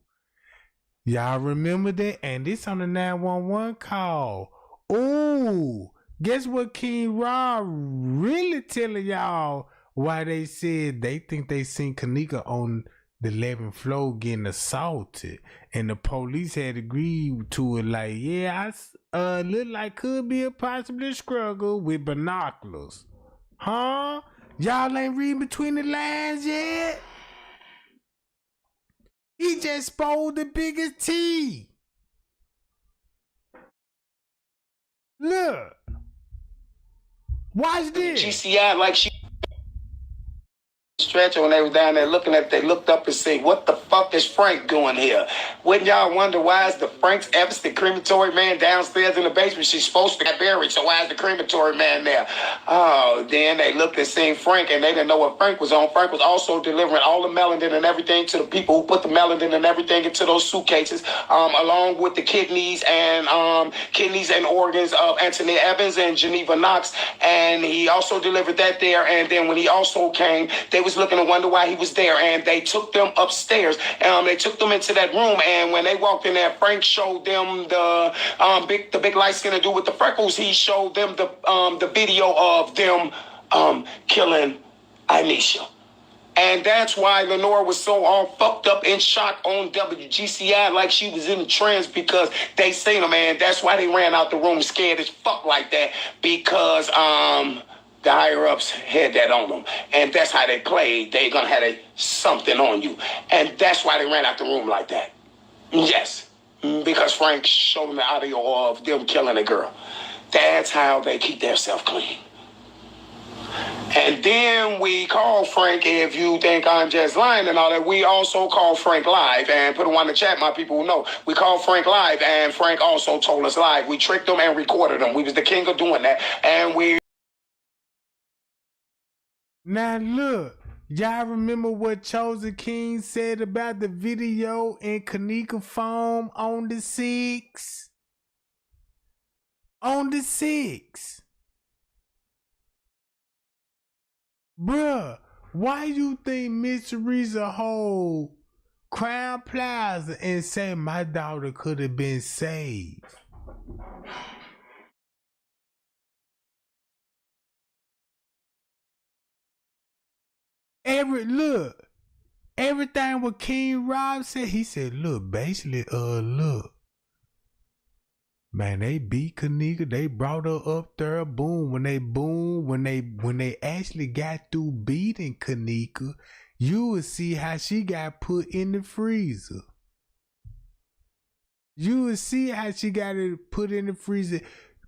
Y'all remember that? And this on the 911 call. Ooh, guess what King Rob really telling y'all why they said they think they seen Kenneka on the 11th floor getting assaulted, and the police had agreed to it. Like, yeah, I look like could be a possible struggle with binoculars, huh? Y'all ain't reading between the lines yet. He just spoiled the biggest tea. Look, watch this. GCI like she. Stretcher when they were down there looking at it, they looked up and said, what the fuck is Frank doing here? Wouldn't y'all wonder why is the Frank's Epstein crematory man downstairs in the basement? She's supposed to get buried, so why is the crematory man there? Oh, then they looked and seen Frank, and they didn't know what Frank was on. Frank was also delivering all the melanin and everything to the people who put the melanin and everything into those suitcases, along with the kidneys and organs of Anthony Evans and Geneva Knox. And he also delivered that there. And then when he also came, they was looking to wonder why he was there, and they took them upstairs. They took them into that room, and when they walked in there, Frank showed them the big light skin dude with the freckles. He showed them the video of them killing Anisha. And that's why Lenore was so all fucked up in shock on WGCI like she was in a trance, because they seen her, man. That's why they ran out the room scared as fuck like that, because the higher-ups had that on them. And that's how they played. They gonna have something on you. And that's why they ran out the room like that. Yes. Because Frank showed them the audio of them killing a girl. That's how they keep themselves clean. And then we call Frank, if you think I'm just lying and all that, we also call Frank live and put him on the chat, my people who know. We called Frank live, and Frank also told us live. We tricked him and recorded him. We was the king of doing that. And we... Now look, y'all remember what Chosen King said about the video in Kenneka phone on the 6th? On the 6th. Bruh, why you think Miss Teresa hold Crown Plaza and say my daughter could have been saved? Everything what King Rob said, he said, look, basically, look, man, they beat Kenneka, they brought her up there, boom, when they actually got through beating Kenneka, you would see how she got put in the freezer. You would see how she got it put in the freezer,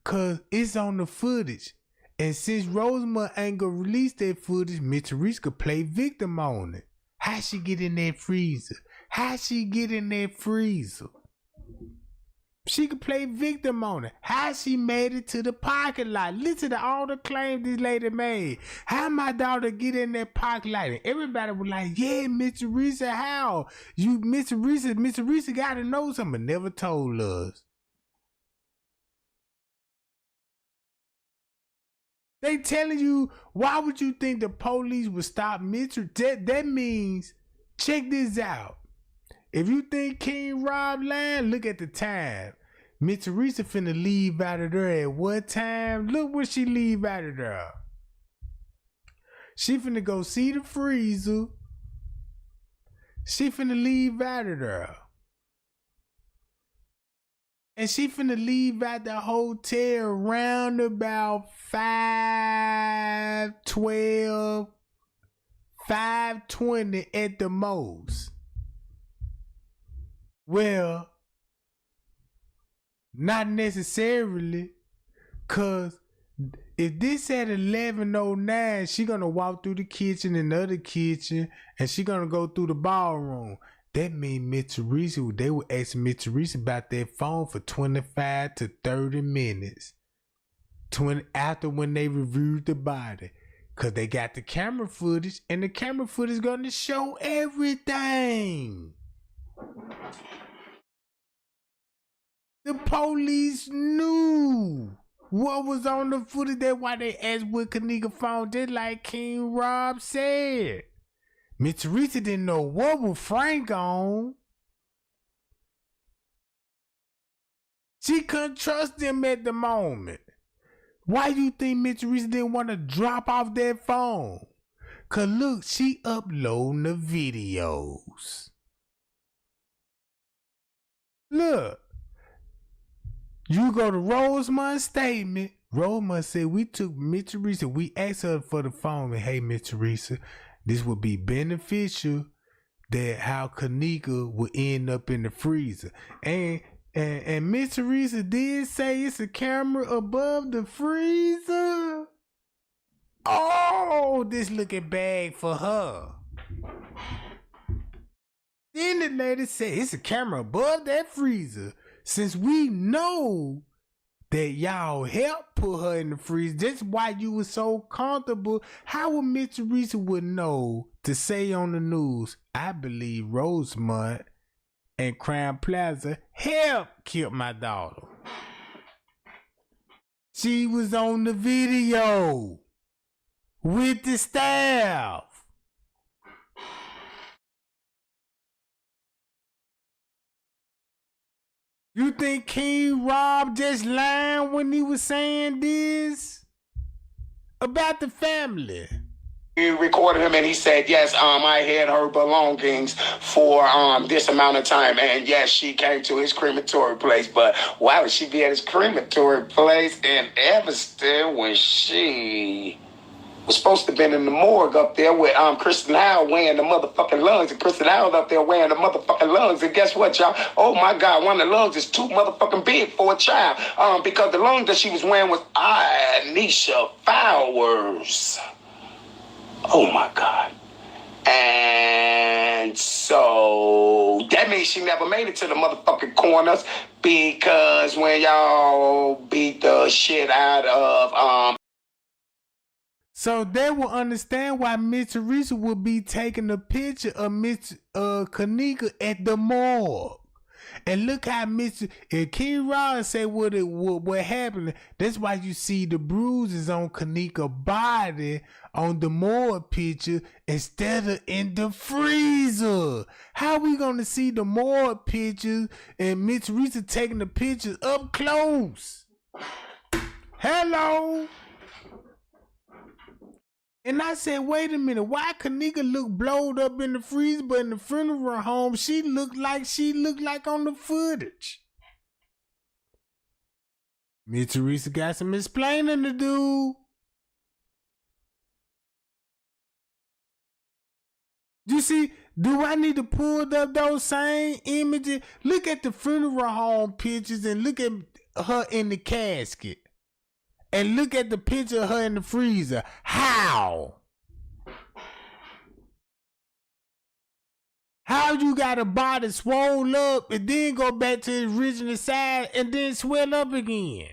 cause it's on the footage. And since Rosamund ain't gonna release that footage, Miss Teresa could play victim on it. How she get in that freezer? How she get in that freezer? She could play victim on it. How she made it to the parking lot? Listen to all the claims this lady made. How my daughter get in that parking lot? And everybody was like, yeah, Miss Teresa, how? Miss Teresa gotta know something, but never told us. They telling you, why would you think the police would stop Mitchell? That means, check this out. If you think King Rob lying, look at the time. Miss Teresa finna leave out of there at what time? Look where she leave out of there. She finna go see the freezer. She finna leave out of there. And she finna leave out the hotel around about 5:12, 5:20 at the most. Well, not necessarily, cause if this at 11:09, she gonna walk through the kitchen and the other kitchen, and she gonna go through the ballroom. That means Miss Teresa, they were asking Miss Teresa about that phone for 25 to 30 minutes. After when they reviewed the body. Because they got the camera footage, and the camera footage is going to show everything. The police knew what was on the footage. That's why they asked what Kenneka found, just like King Rob said. Miss Teresa didn't know what was Frank on. She couldn't trust them at the moment. Why do you think Miss Teresa didn't want to drop off that phone? Cause look, she uploading the videos. Look, you go to Rosamund's statement. Rosamund said we took Miss Teresa, we asked her for the phone, and hey, Miss Teresa, this would be beneficial that how Kenneka would end up in the freezer. And Miss Teresa did say it's a camera above the freezer. Oh, this looking bad for her. Then the lady said it's a camera above that freezer. Since we know that y'all helped put her in the freezer, that's why you were so comfortable. How would Miss Teresa would know to say on the news, I believe Rosamund and Crown Plaza helped kill my daughter? She was on the video with the staff. You think King Rob just lied when he was saying this about the family? You recorded him and he said, yes, I had her belongings for this amount of time. And yes, she came to his crematory place. But why would she be at his crematory place in Evanston when she was supposed to have been in the morgue up there with Kristen Howell wearing the motherfucking lungs, and Kristen Howell up there wearing the motherfucking lungs, and guess what, y'all? Oh my God, one of the lungs is too motherfucking big for a child, because the lungs that she was wearing was Anisha Flowers. Oh my God. And so that means she never made it to the motherfucking corners, because when y'all beat the shit out of so they will understand why Miss Teresa would be taking a picture of Miss Kenneka at the morgue. And look how if King Rollins say what happened, that's why you see the bruises on Kenneka's body on the morgue picture instead of in the freezer. How we gonna see the morgue pictures and Miss Teresa taking the pictures up close? Hello? And I said, wait a minute, why Kenneka look blowed up in the freezer, but in the funeral home, she looked like on the footage? Miss Teresa got some explaining to do. You see, do I need to pull up those same images? Look at the funeral home pictures and look at her in the casket. And look at the picture of her in the freezer. How? How you got a body swole up and then go back to the original size and then swell up again?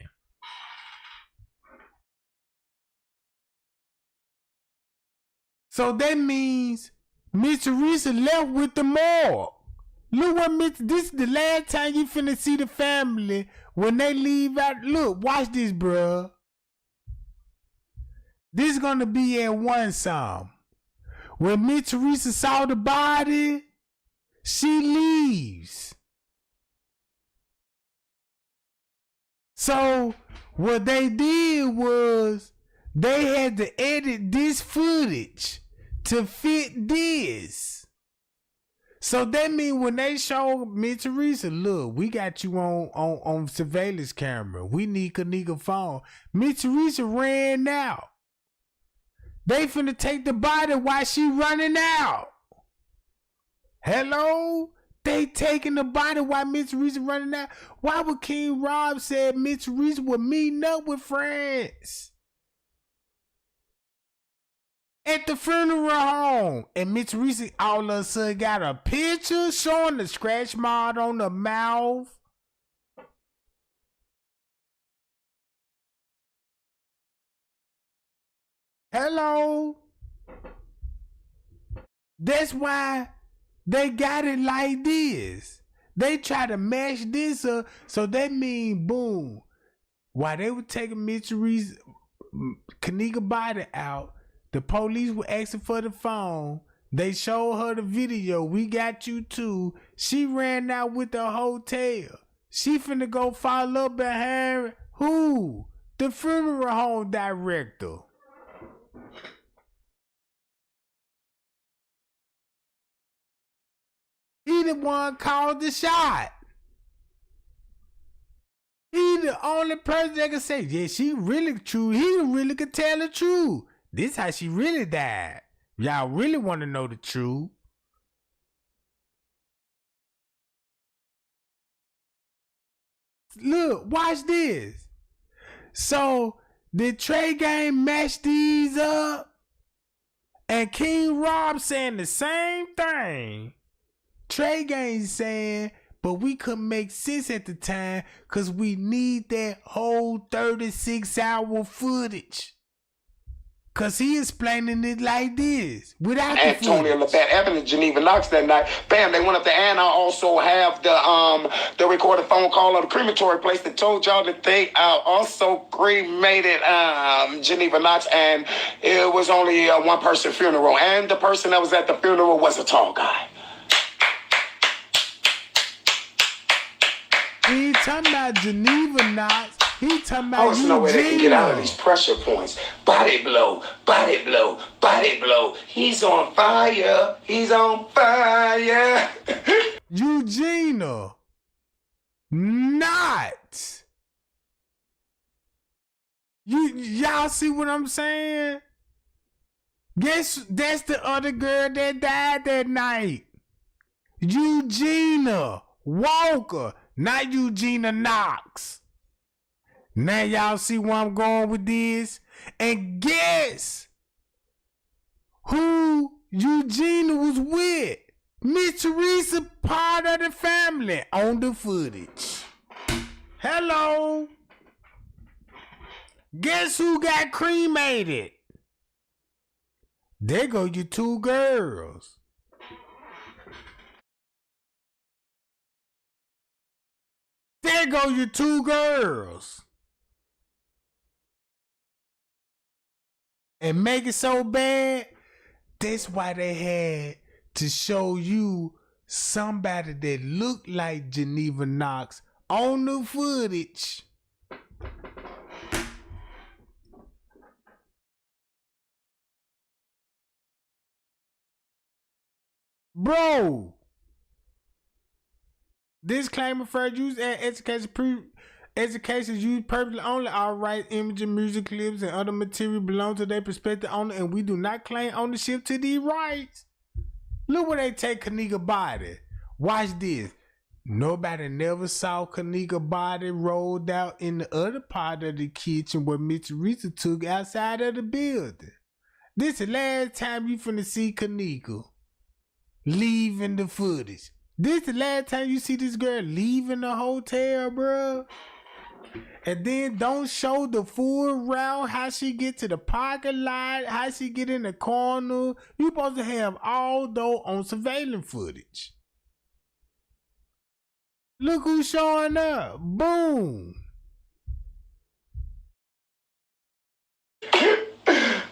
So that means Miss Teresa left with the morgue. Look what this is the last time you finna see the family when they leave out. Look, watch this, bruh. This is gonna be at one song. When Miss Teresa saw the body, she leaves. So what they did was they had to edit this footage to fit this. So that means when they show Miss Teresa, look, we got you on surveillance camera. We need Kenneka phone. Miss Teresa ran out. They finna take the body while she running out. Hello? They taking the body while Miss Teresa running out. Why would King Rob said Miss Teresa was meeting up with friends? at the funeral home. And Miss Reese all of a sudden got a picture showing the scratch mark on the mouth. Hello. That's why they got it like this. They try to mash this up, so that mean boom. While they were taking Miss Reese Kenneka body out, the police were asking for the phone. They showed her the video. We got you too. She ran out with the hotel. She finna go follow up behind who? The funeral home director. He the one called the shot. He the only person that can say, yeah, she really true. He really could tell the truth. This how she really died. Y'all really want to know the truth. Look, watch this. So, did Trey Gang match these up? And King Rob saying the same thing. Trey Gang saying, but we couldn't make sense at the time because we need that whole 36-hour footage. Because he explaining it like this. Without the Antonio LaBette, Evans, and Geneva Knox that night. Bam, they went up there, and I also have the recorded phone call of the crematory place that told y'all that they also cremated Geneva Knox, and it was only a one-person funeral. And the person that was at the funeral was a tall guy. He ain't talking about Geneva Knox. He talking about I want to know where they can get out of these pressure points. Body blow, body blow, body blow. He's on fire. He's on fire. Eugenia. Not. Y'all see what I'm saying? Guess that's the other girl that died that night. Eugenia Walker. Not Eugenia Knox. Now y'all see where I'm going with this? And guess who Eugenia was with? Miss Teresa, part of the family on the footage. Hello. Guess who got cremated? There go your two girls. There go your two girls. And make it so bad, that's why they had to show you somebody that looked like Geneva Knox on the footage. Bro. Disclaimer: fair use and education is used purposely only. All rights, imaging, music clips, and other material belong to their prospective owner, and we do not claim ownership to these rights. Look where they take Kenneka body. Watch this. Nobody never saw Kenneka body rolled out in the other part of the kitchen where Miss Teresa took outside of the building. This is the last time you finna see Kenneka leaving the footage. This the last time you see this girl leaving the hotel, bro. And then don't show the full route, how she get to the parking lot, how she get in the corner. You supposed to have all those on surveillance footage. Look who's showing up. Boom.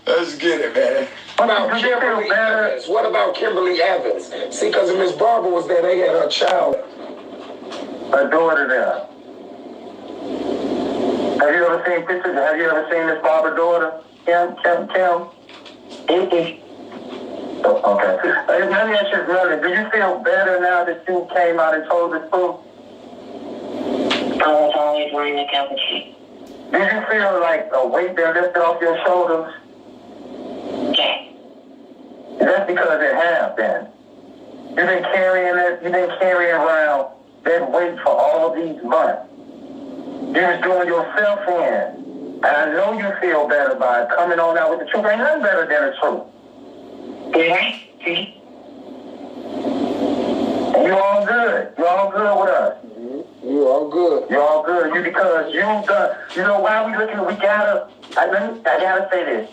Let's get it, man. What about Kimberly Evans? What about Kimberly Evans? See, because Miss Barbara was there, they had her child. Her daughter there. Have you ever seen pictures? Have you ever seen Miss Barbara's daughter? Kim? Okay. Let me ask you, brother, do you feel better now that you came out and told the truth? I was always wearing a capuchin. Did you feel like a weight been lifted off your shoulders? Okay. That's because it has been. You've been carrying around that weight for all these months. You was doing yourself in. And I know you feel better by coming on out with the truth. Ain't nothing better than the truth. Yeah. You all good. You all good with us. You all good. You all good. You because you done. You know why we looking? We gotta. I gotta say this.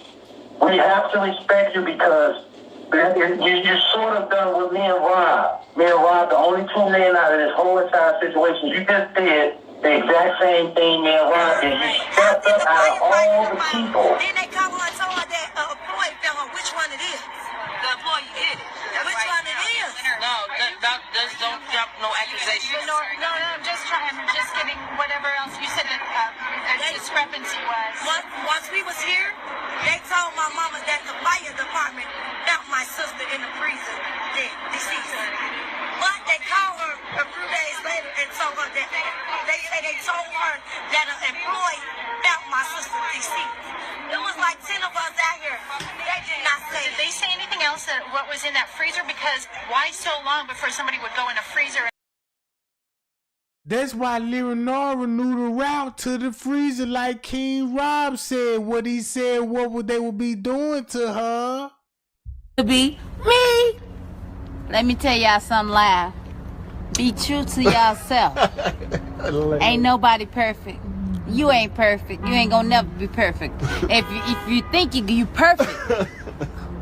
We have to respect you because you sort of done with me and Rob. Me and Rob, the only two men out of this whole entire situation. You just did the exact same thing me and Rob did. You stepped up out of all the people. Then they come on and told her that employee fell on which one it is. The employee did it. Which one it is? No, don't drop no accusations. No, I'm just trying. I'm just getting whatever else you said that a discrepancy was. Once we was here, they told my mama that the fire department found my sister in the freezer, dead, deceased. But they called her a few days later and told her that they told her that an employee found my sister deceased. It was like 10 of us out here. They did not say. Did they say anything else that what was in that freezer? Because why so long before somebody would go in a freezer? That's why Leonora knew the route to the freezer, like King Rob said. What he said, what would they would be doing to her? To be me. Let me tell y'all something live. Be true to yourself. Ain't nobody perfect. You ain't perfect. You ain't gonna never be perfect. If you think you perfect,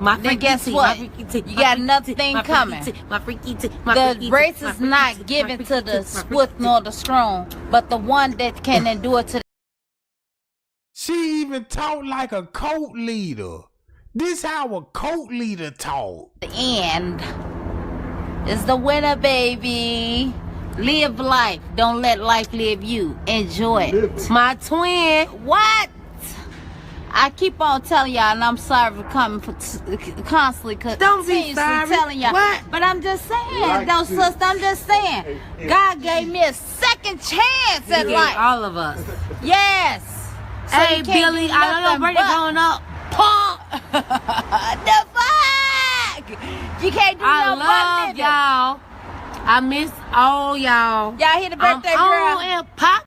then guess what? You got another thing coming. The race is not given to the swift nor the strong, but the one that can endure to the... She even talked like a cult leader. This how a cult leader talk. The end is the winner, baby. Live life. Don't let life live you. Enjoy it. My twin. What? I keep on telling y'all, and I'm sorry for coming constantly, continuously telling y'all. What? But I'm just saying, though, sister, I'm just saying. God gave me a second chance at life. All of us. Yes. So hey, Billy, I don't know where they're going up. Pump. The fuck? You can't do no love y'all. I miss all y'all. Y'all hear the birthday girl? And pop.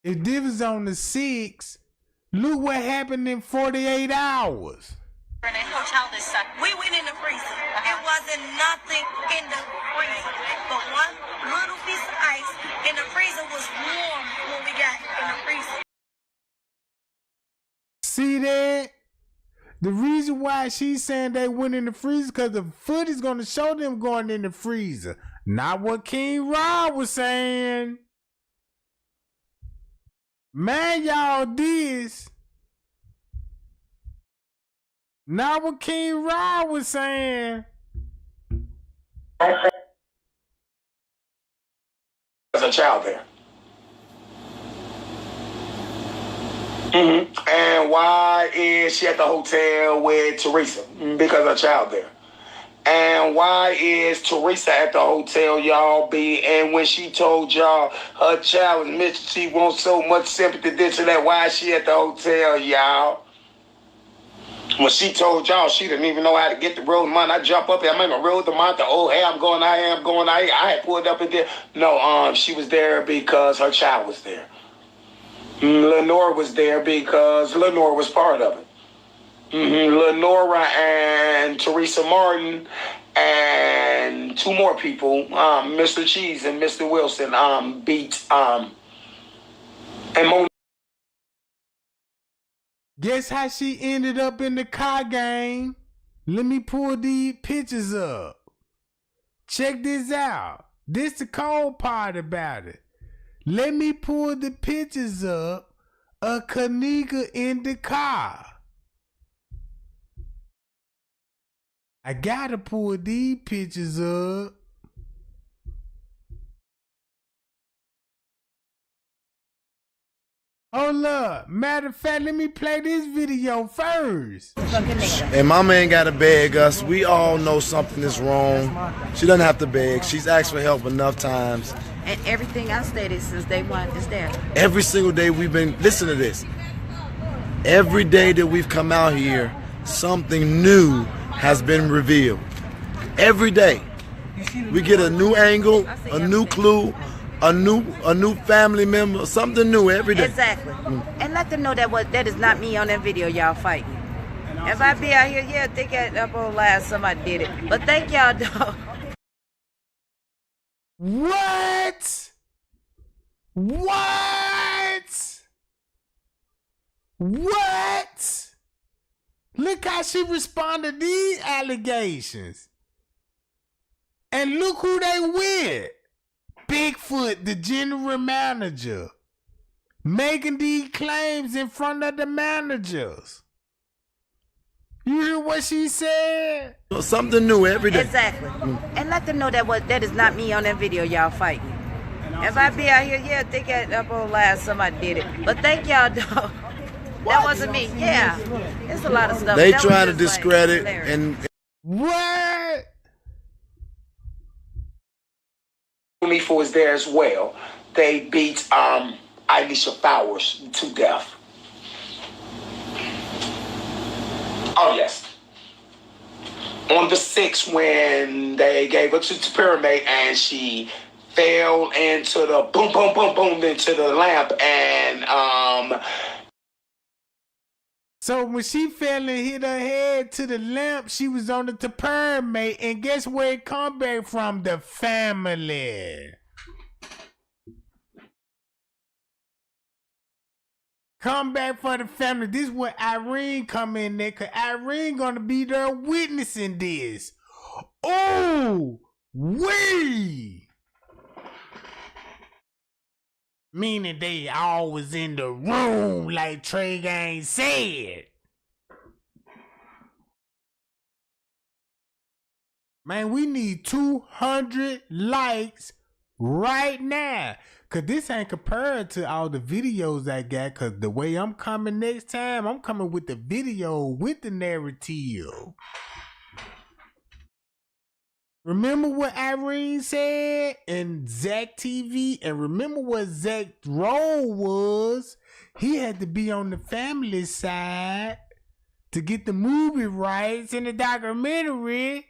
If this was on the 6th, look what happened in 48 hours. In a hotel this Sunday. We went in the freezer. It wasn't nothing in the freezer, but one little piece of ice, and the freezer was warm when we got in the freezer. See that? The reason why she's saying they went in the freezer because the footage gonna show them going in the freezer. Not what King Rob was saying. Man, y'all this. Not what King Rob was saying. There's a child there. Mm-hmm. And why is she at the hotel with Teresa? Because her child there. And why is Teresa at the hotel, y'all? And when she told y'all her child was missing, she wants so much sympathy, this and that. Why is she at the hotel, y'all? When she told y'all she didn't even know how to get the road money, I jump up here, I'm in the road the month. Oh, hey, I'm going out here, I'm going out here. I had pulled up in there. No, she was there because her child was there. Lenore was there because Lenore was part of it. Lenora and Teresa Martin and two more people, Mr. Cheese and Mr. Wilson, beat and Monique. Guess how she ended up in the car game? Let me pull these pictures up. Check this out. This the cold part about it. Let me pull the pictures up of Kenneka in the car. I gotta pull these pictures up. Hold up. Matter of fact, let me play this video first. And mama ain't gotta beg us. We all know something is wrong. She doesn't have to beg. She's asked for help enough times. And everything I stated since day one is there. Every single day we've been, listen to this. Every day that we've come out here, something new has been revealed. Every day. We get a new angle, a new clue, a new family member, something new every day. Exactly. And let them know that that is not me on that video y'all fighting. If I be out here, yeah, think up on live somebody did it. But thank y'all, though. What? What? What? Look how she responded to these allegations. And look who they with. Bigfoot, the general manager, making these claims in front of the managers. You hear what she said? Something new every day. Exactly. And let them know that is not me on that video y'all fighting. If I be out here, yeah, think up on live somebody did it. But thank y'all, though. That wasn't me. Yeah. It's a lot of stuff. They try to discredit and what? Meefa was there as well. They beat Aisha Flowers to death. Oh yes. On the 6th, when they gave her to Pyramid and she fell into the boom, boom, boom, boom into the lamp, and so when she fell and hit her head to the lamp, she was on the pyramid, and guess where it come back from? The family. Come back for the family. This is where Irene come in there, because Irene gonna be there witnessing this. Oh, we. Meaning they always in the room, like Trey Gang said. Man, we need 200 likes right now. Cause this ain't compared to all the videos I got. Cause the way I'm coming next time, I'm coming with the video with the narrative. Remember what Irene said in Zach TV, and remember what Zach's role was. He had to be on the family side to get the movie rights in the documentary.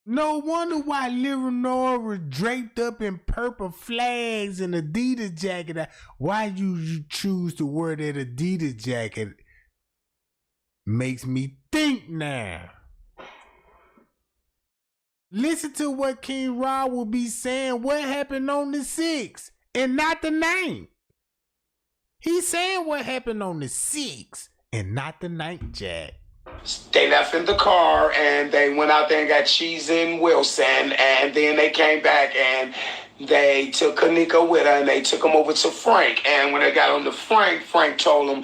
No wonder why Leonora was draped up in purple flags and Adidas jacket. Why you choose to wear that Adidas jacket makes me think now. Listen to what King Rod will be saying. What happened on the 6th and not the 9th. He's saying what happened on the 6th and not the 9th, Jack. They left in the car and they went out there and got Cheese and Wilson, and then they came back and they took Kenneka with her and they took him over to Frank. And when they got on to Frank, Frank told them,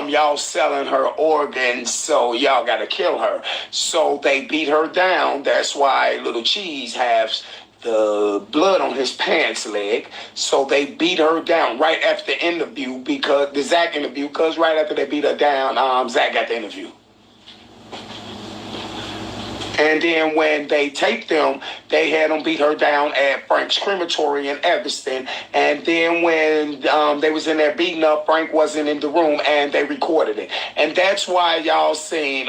y'all selling her organs, so y'all gotta kill her. So they beat her down. That's why Little Cheese has the blood on his pants leg. So they beat her down right after the interview, because the Zach interview, because right after they beat her down, Zach got the interview. And then when they taped them, they had them beat her down at Frank's crematory in Evanston. And then when they was in there beating up, Frank wasn't in the room, and they recorded it. And that's why y'all seen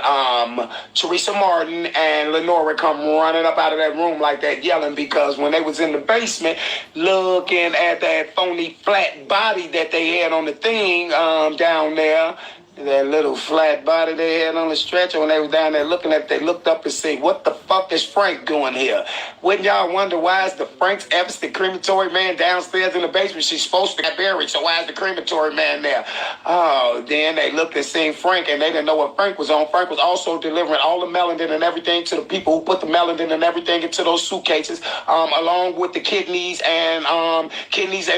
Teresa Martin and Lenora come running up out of that room like that, yelling, because when they was in the basement looking at that phony flat body that they had on the thing down there, that little flat body they had on the stretcher, when they was down there looking at it, they looked up and said, what the fuck is Frank doing here? Wouldn't y'all wonder why is the Frank's Evanston crematory man downstairs in the basement? She's supposed to get buried, so why is the crematory man there? Oh, then they looked and seen Frank, and they didn't know what Frank was on. Frank was also delivering all the melanin and everything to the people who put the melanin and everything into those suitcases, along with the kidneys and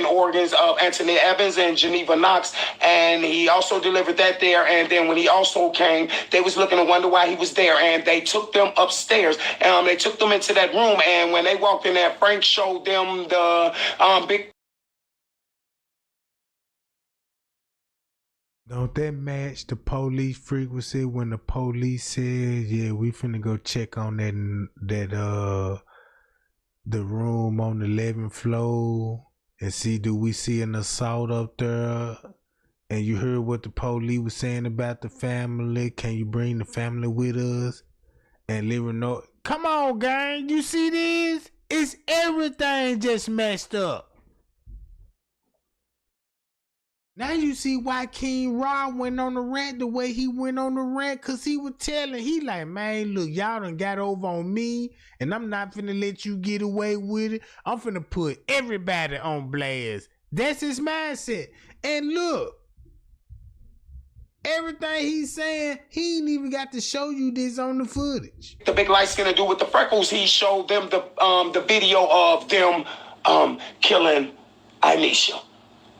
organs of Anthony Evans and Geneva Knox. And he also delivered that there. And then when he also came, they was looking to wonder why he was there, and they took them upstairs. They took them into that room, and when they walked in there, Frank showed them the big. Don't that match the police frequency when the police said, yeah, we finna go check on that the room on the 11th floor and see, do we see an assault up there? And you heard what the police was saying about the family. Can you bring the family with us? And come on, gang. You see this? It's everything just messed up. Now you see why King Rob went on the rant the way he went on the rant, cause he was telling, he like, man, look, y'all done got over on me, and I'm not finna let you get away with it. I'm finna put everybody on blast. That's his mindset. And look, everything he's saying, he ain't even got to show you this on the footage. The big light skin to do with the freckles, he showed them the video of them killing Anisha.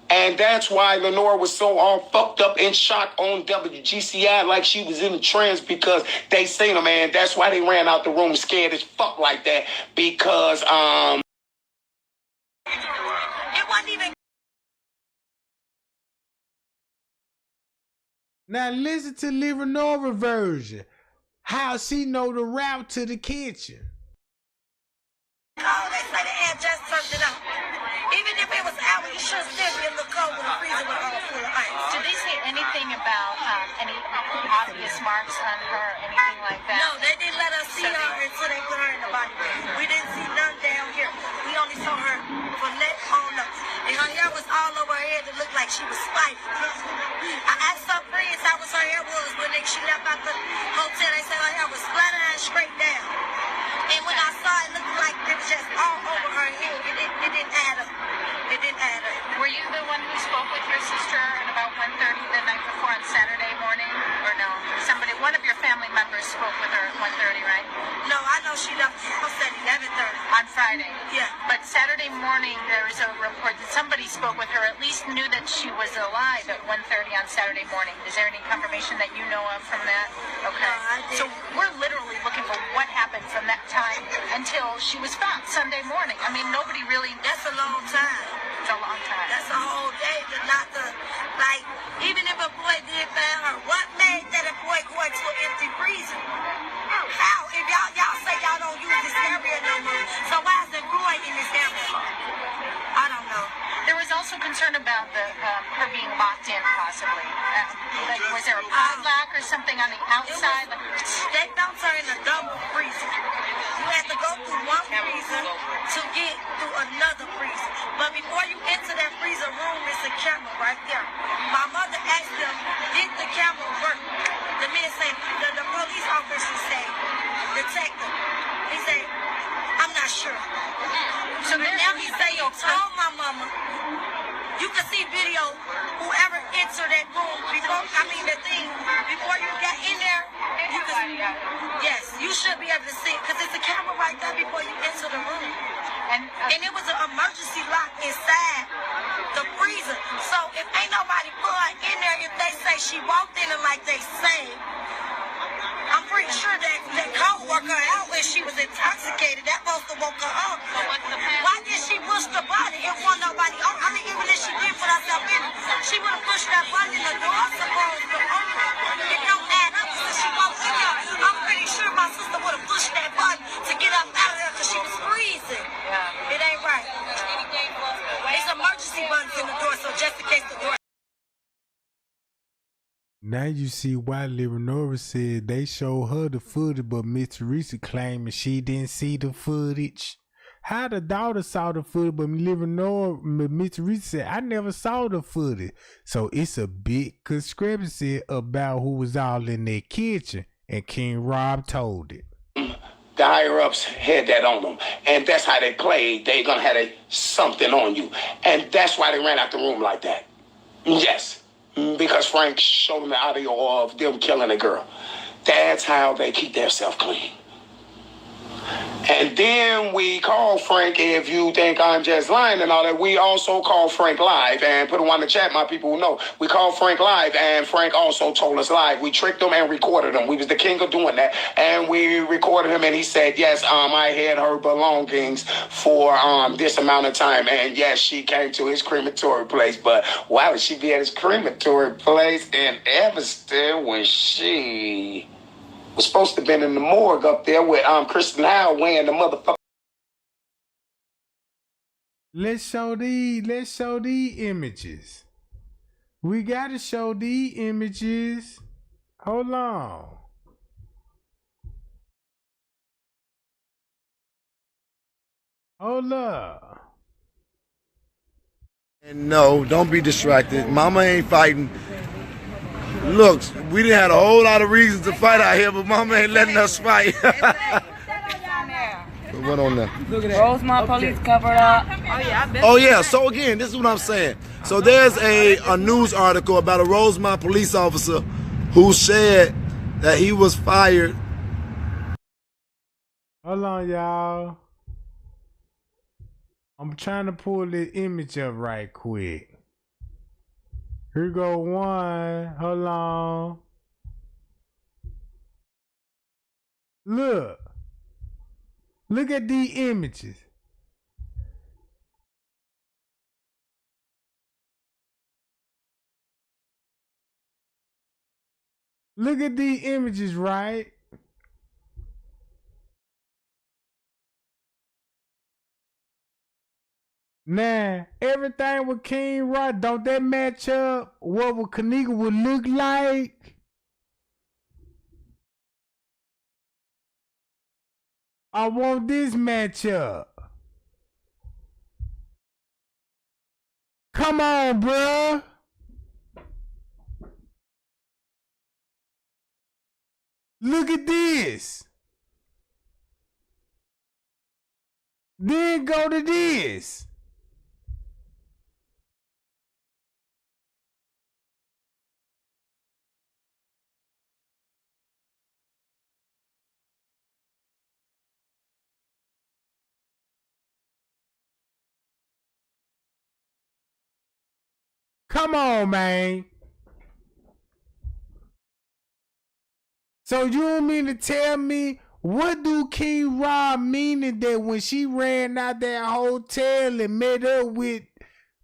And that's why Lenore was so all fucked up in shock on WGCI like she was in a trance because they seen her, man. That's why they ran out the room scared as fuck like that because it wasn't even. Now listen to Lenore version. How she know the route to the kitchen. Oh, they say they had just turned it out. Even if it was out, you should still be a little cold with a freezer with all full of ice. Did they say anything about any obvious marks on her, anything like that? No, they didn't let us see her until they put her in the body bag. We didn't see none down here. We only saw her from neck on up. And her hair was all over her head. It looked like she was spiky. I asked her friends how was her hair was when she left out the hotel. They said her hair was flat and straight down. And when I saw it, looked like it was just all over her head. It didn't add up. It didn't add up. Were you the one who spoke with your sister at about 1:30 the night before on Saturday morning? Or no? One of your family members spoke with her at 1:30, right? No, I know she left the house at 11:30. On Friday? Yeah. But Saturday morning, there was a report that somebody spoke with her, at least knew that she was alive at 1:30 on Saturday morning. Is there any confirmation that you know of from that? Okay. No, I didn't. So we're literally looking for what happened from that time until she was found Sunday morning. I mean, nobody really... That's a long time. It's a long time. That's a whole day to not to, like, even if a boy did find her, what made that a boy go into an empty freezer? How? If y'all say y'all don't use this area no more, so why is the boy in this area? I don't know. There was also concern about her being locked in, possibly. Like, was there a padlock or something on the outside? They found her in a double freezer. You had to go through one freezer to get through another freezer. But before you enter that freezer room, it's a camera right there. My mother asked them, did the camera work? The men say, the police officer said, detective. He said, I'm not sure. So now he say, he told my mama, you can see video, whoever entered that room before, before you got in there, you can, yes, you should be able to see it, because there's a camera right there before you enter the room. And it was an emergency lock inside the freezer. So if ain't nobody put her in there, if they say she walked in it like they say, I'm pretty sure that co-worker out when she was intoxicated, that supposed to woke her up. Why did she push the button? It wasn't nobody on. I mean, even if she did put herself in, she would have pushed that button in the door, supposed to open. It don't add up because she walked in there. I'm pretty sure my sister would have pushed that button to get up out of there because she was freezing. Yeah. It ain't right. It's emergency buttons in the door, so just in case the door. Now you see why Lenore said they showed her the footage, but Miss Teresa claiming she didn't see the footage. How the daughter saw the footage, but Miss Teresa said, I never saw the footage. So it's a big discrepancy about who was all in their kitchen, and King Rob told it. The higher-ups had that on them, and that's how they played. They gonna have something on you, and that's why they ran out the room like that. Yes. Because Frank showed them the audio of them killing a girl. That's how they keep themselves clean. And then we call Frank, if you think I'm just lying and all that, we also call Frank live and put him on the chat, my people who know. We called Frank live and Frank also told us live. We tricked him and recorded him. We was the king of doing that. And we recorded him and he said, yes, I had her belongings for this amount of time. And yes, she came to his crematory place. But why would she be at his crematory place in Evanston when she was supposed to have been in the morgue up there with Kristen Howell weighing the motherfucker? Let's show the images. We gotta show the images. Hold on. Hold up. No, don't be distracted. Mama ain't fighting. Look, we didn't have a whole lot of reasons to fight out here, but Mama ain't letting us fight. What on there? Rosemont police covered up. Oh yeah, Oh yeah, so again, this is what I'm saying. So there's a news article about a Rosemont police officer who said that he was fired. Hold on, y'all. I'm trying to pull the image up right quick. Here go one. Hold on. Look. Look at these images. Look at these images, right? Now, everything with King Rod, don't that match up what Kenneka would look like? I want this matchup. Come on, bruh. Look at this. Then go to this. Come on, man. So you don't mean to tell me what do King Rob meaning that when she ran out that hotel and met up with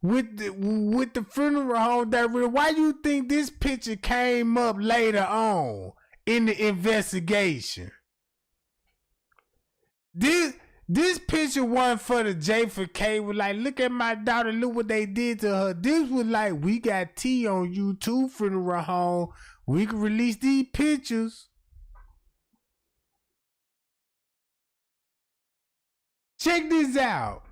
the funeral home why you think this picture came up later on in the investigation? This picture wasn't for the J for K. Was like, look at my daughter, look what they did to her. This was like, we got T on YouTube funeral home. We can release these pictures. Check this out.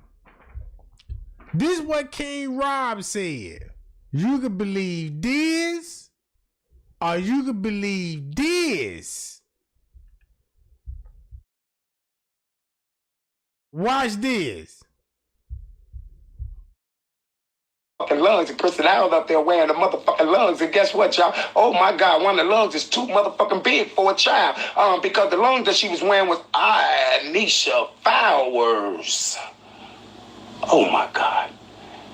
This is what King Rob said. You can believe this, or you can believe this. Watch this. Lungs, and Kristen Howard up there wearing the motherfucking lungs, and guess what, y'all? Oh my God, one of the lungs is too motherfucking big for a child. Because the lungs that she was wearing was Anisha Flowers. Oh my God.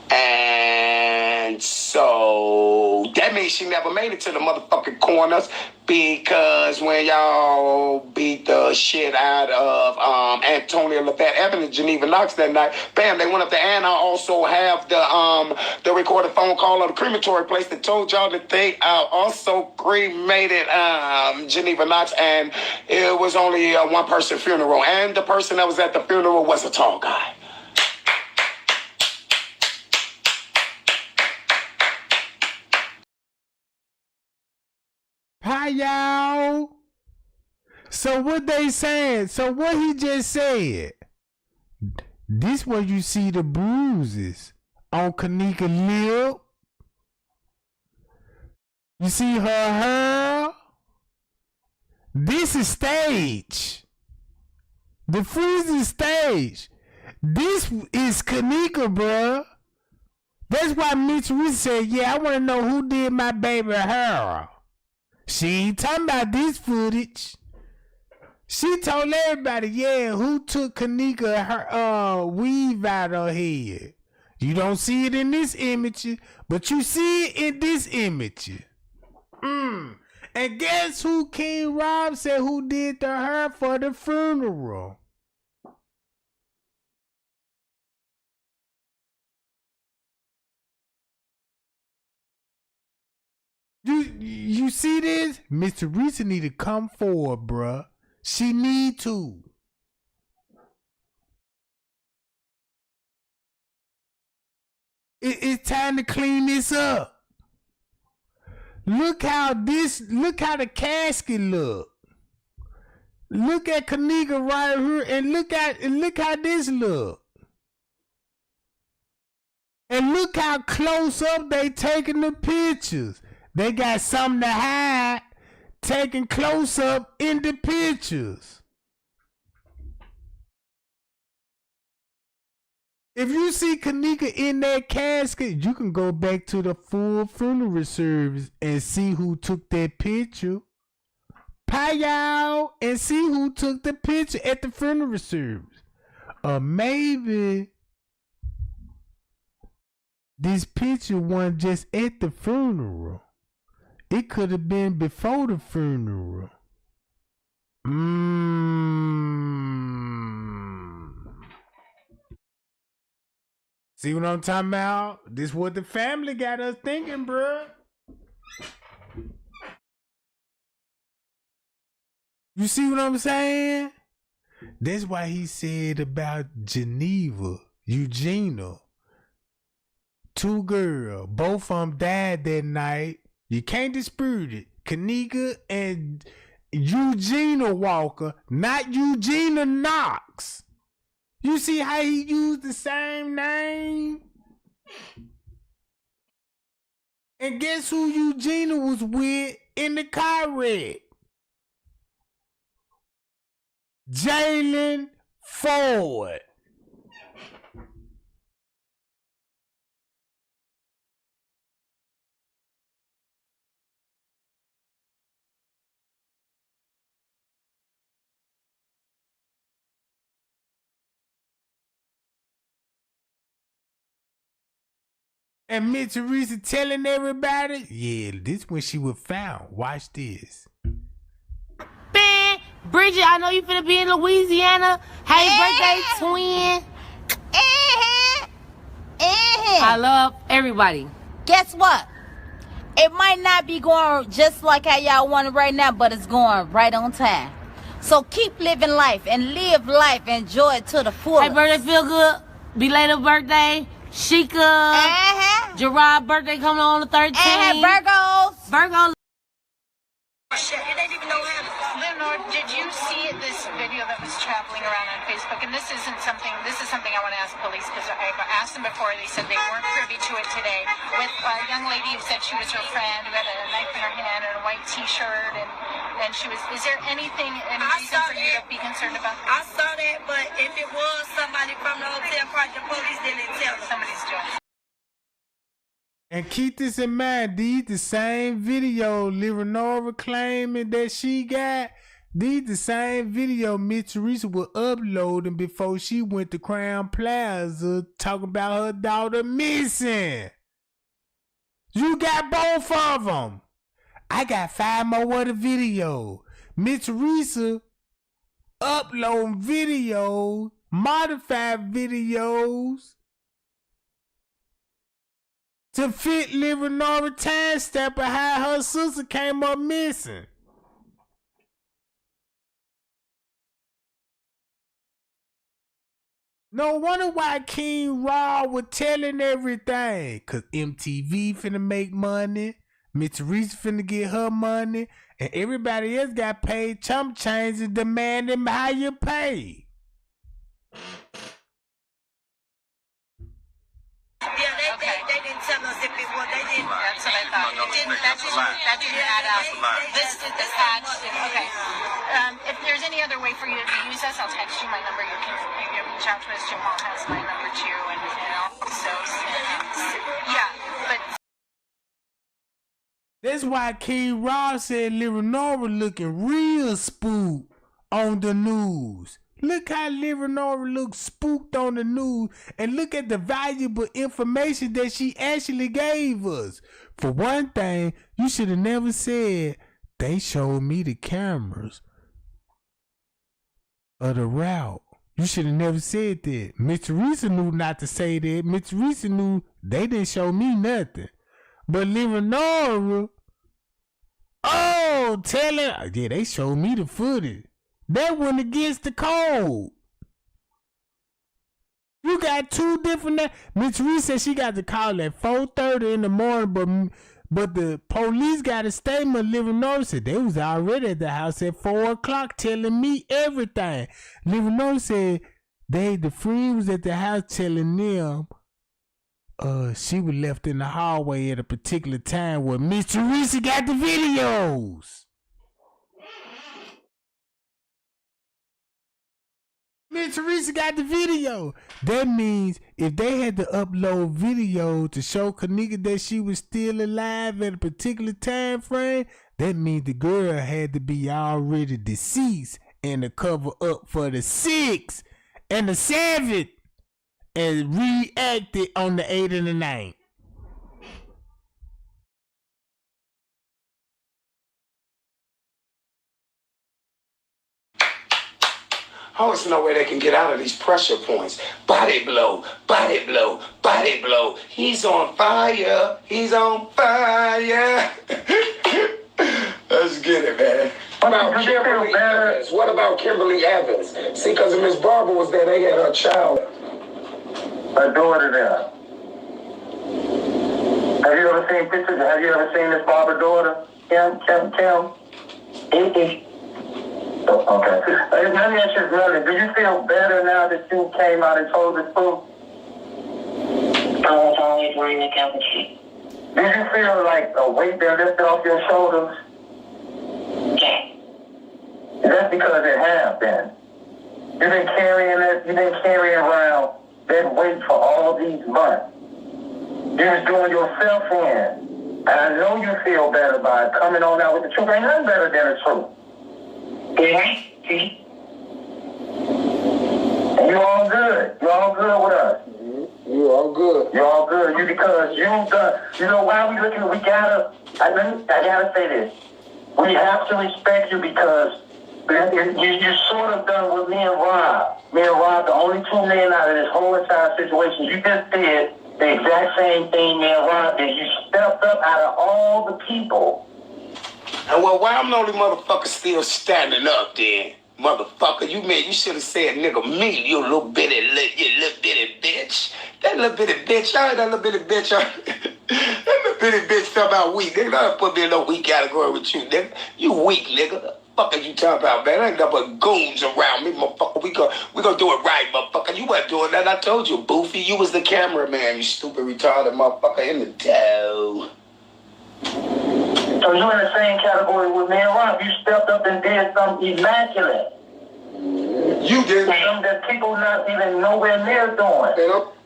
And so that means she never made it to the motherfucking corners, because when y'all beat the shit out of Antonia LaFette Evans and Geneva Knox that night, bam, they went up there. And I also have the recorded phone call of the crematory place that told y'all that they also cremated Geneva Knox, and it was only a one-person funeral, and the person that was at the funeral was a tall guy. Hi, y'all. So what they saying? So what he just said? This where you see the bruises on Kenneka lip. You see her hair. This is stage. The freezing stage. This is Kenneka, bruh. That's why Mitch Reese said, yeah, I want to know who did my baby hair. She ain't talking about this footage. She told everybody, yeah, who took Kenneka her weave out of her head. You don't see it in this image, but you see it in this image. And guess who King Rob said who did the hair for the funeral? You see this? Mr. Reese need to come forward, bruh. She need to. It's time to clean this up. Look how the casket look. Look at Kenneka right here, and look how this look. And look how close up they taking the pictures. They got something to hide, taking close up in the pictures. If you see Kenneka in that casket, you can go back to the full funeral service and see who took that picture. Pie y'all and see who took the picture at the funeral service. Or maybe this picture wasn't just at the funeral. It could have been before the funeral. See what I'm talking about? This what the family got us thinking, bruh. You see what I'm saying? That's why he said about Eugenia. 2 girls, both of them died that night. You can't dispute it. Kenneka and Eugenia Walker, not Eugenia Knox. You see how he used the same name? And guess who Eugenia was with in the car wreck? Jalen Ford. And Miss Teresa telling everybody, yeah, this when she was found. Watch this. Ben, Bridget, I know you finna be in Louisiana. Happy birthday, twin. I love everybody. Guess what? It might not be going just like how y'all want it right now, but it's going right on time. So keep living life and live life. Enjoy it to the fullest. Happy birthday, feel good. Belated birthday. Sheikah. Gerard birthday coming on the 13th. Virgos. Virgo. Leonard, did you see this video that was traveling around on Facebook? And this is something I want to ask police, because I've asked them before. They said they weren't privy to it today. With a young lady who said she was her friend, who had a knife in her hand and a white T-shirt, and she was. Is there any reason for you to be concerned about this? I saw that, but if it was somebody from the hotel park, the police didn't tell them. Somebody's doing it. And keep this in mind, these the same video Leonora claiming that she got. These the same video Miss Teresa was uploading before she went to Crown Plaza talking about her daughter missing. You got both of them. I got 5 more of the video. Miss Teresa uploading videos, modified videos, to fit Leonora time step of how her sister came up missing. No wonder why King Raw was telling everything. Cause MTV finna make money, Miss Teresa finna get her money, and everybody else got paid chump change and demanding higher pay. Yeah, they didn't tell us if it was. They didn't. That's what I thought. That didn't add up. This attached. Okay. If there's any other way for you to use us, I'll text you my number. You can reach out to us. Jamal has my number too, and also yeah. But that's why King Ross said Leonora looking real spooked on the news. Look how Leonora looks spooked on the news, and look at the valuable information that she actually gave us. For one thing, you should have never said, they showed me the cameras of the route. You should have never said that. Miss Teresa knew not to say that. Miss Teresa knew they didn't show me nothing. But Leonora, telling, yeah, they showed me the footage. That went against the code. You got 2 different. Miss Teresa said she got the call at 4:30 in the morning, but the police got a statement. Leonora said they was already at the house at 4 o'clock telling me everything. Leonora said the friend was at the house telling them she was left in the hallway at a particular time where Miss Teresa got the videos. Miss Teresa got the video. That means if they had to upload video to show Kenneka that she was still alive at a particular time frame, that means the girl had to be already deceased and to cover up for the 6th and the 7th and reacted on the 8th and the 9th. I always know where they can get out of these pressure points. Body blow, body blow, body blow. He's on fire. He's on fire. Let's get it, man. What about Kimberly Evans? What about Kimberly Evans? See, because Miss Barbara was there, they had her child. Her daughter there. Have you ever seen pictures? Have you ever seen Miss Barbara's daughter? Kim? Okay. Let me ask you something. Do you feel better now that you came out and told the truth? I was always wearing a cabbage sheet. Did you feel like a weight that lifted off your shoulders? Yeah. That's because it has been. You've been carrying it. You've been carrying around that weight for all these months. You're just doing yourself in. And I know you feel better by coming on out with the truth. Ain't nothing better than the truth. Yeah. And you all good. You all good with us. You all good. You all good. Because you've done. You know why we looking? We gotta. I gotta say this. We have to respect you because you sort of done with me and Rob. Me and Rob, the only 2 men out of this whole entire situation. You just did the exact same thing me and Rob did. You stepped up out of all the people. And well, why I'm the only motherfucker still standing up then? Motherfucker, you should have said, nigga, me, you little bitty bitch. That little bitty bitch, that little bitty bitch, that little bitty bitch talking about weak. Nigga, don't put me in no weak category with you, nigga. You weak, nigga. The fuck are you talking about, man? Ain't nothing but goons around me, motherfucker. We gonna do it right, motherfucker. You wasn't doing that. I told you, Boofy. You was the cameraman, you stupid, retarded motherfucker in the dough. So you in the same category with me and Rob. You stepped up and did something immaculate. You did something that people not even nowhere near doing.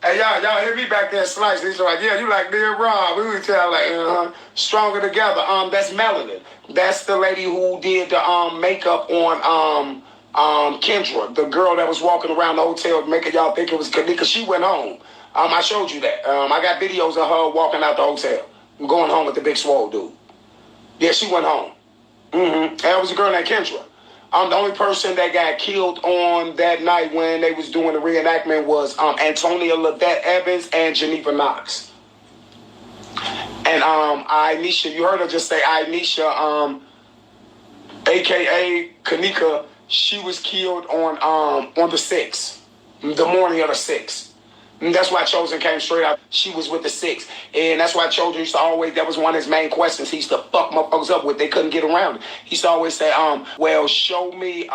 Hey, y'all hear me back there slicing. He's like, yeah, you like me and Rob. We would tell like, stronger together. That's Melanie. That's the lady who did the makeup on Kendra, the girl that was walking around the hotel making y'all think it was Kenneka. She went home. I showed you that. I got videos of her walking out the hotel, going home with the big swole dude. Yeah, she went home. That was a girl named Kendra. The only person that got killed on that night when they was doing the reenactment was Antonia Lavette Evans and Geneva Knox. And Anisha, you heard her just say Anisha, a.k.a. Kenneka, she was killed on the 6th, the morning of the 6th. And that's why Chosen came straight out. She was with the 6th. And that's why Chosen used to always, that was one of his main questions he used to fuck motherfuckers up with. They couldn't get around it. He used to always say, well, show me,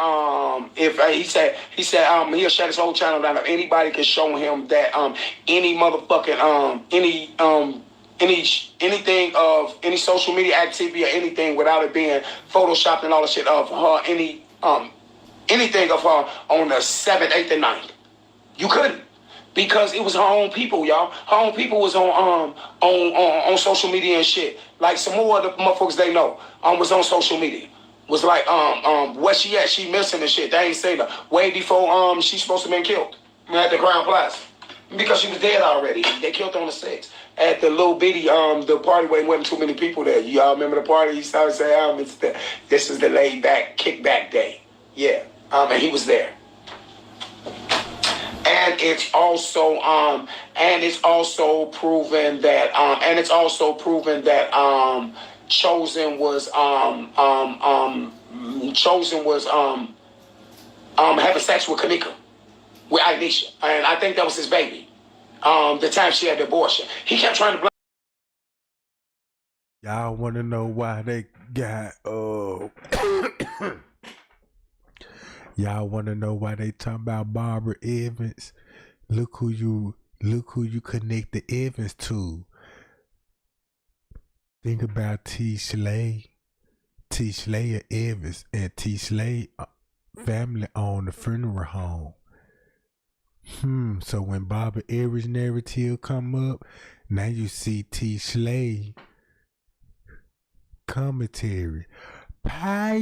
if, he said, he'll shut his whole channel down if anybody can show him that, any motherfucking, anything of any social media activity or anything without it being photoshopped and all the shit of her, anything of her on the 7th, 8th, and 9th. You couldn't. Because it was her own people, y'all. Her own people was on social media and shit. Like some more of the motherfuckers they know was on social media. Was like, where she at? She missing and shit. They ain't say that. Way before she's supposed to been killed at the Crown Plaza. Because she was dead already. They killed her on the 6th. At the little bitty, the party where there wasn't too many people there. Y'all remember the party? He started saying, this is the laid back, kickback day. Yeah. And he was there. And it's also proven that Chosen was having sex with Kenneka, with Anisha, and I think that was his baby. The time she had the abortion, he kept trying to blame. Y'all want to know why they got Y'all want to know why they talking about Barbara Evans? Look who you Look who you connect the Evans to. Think about T. Slay. T. Slay Evans, and T. Slay family owned the funeral home. So when Bobby Evans narrative come up, now you see T. Slay commentary. Pow,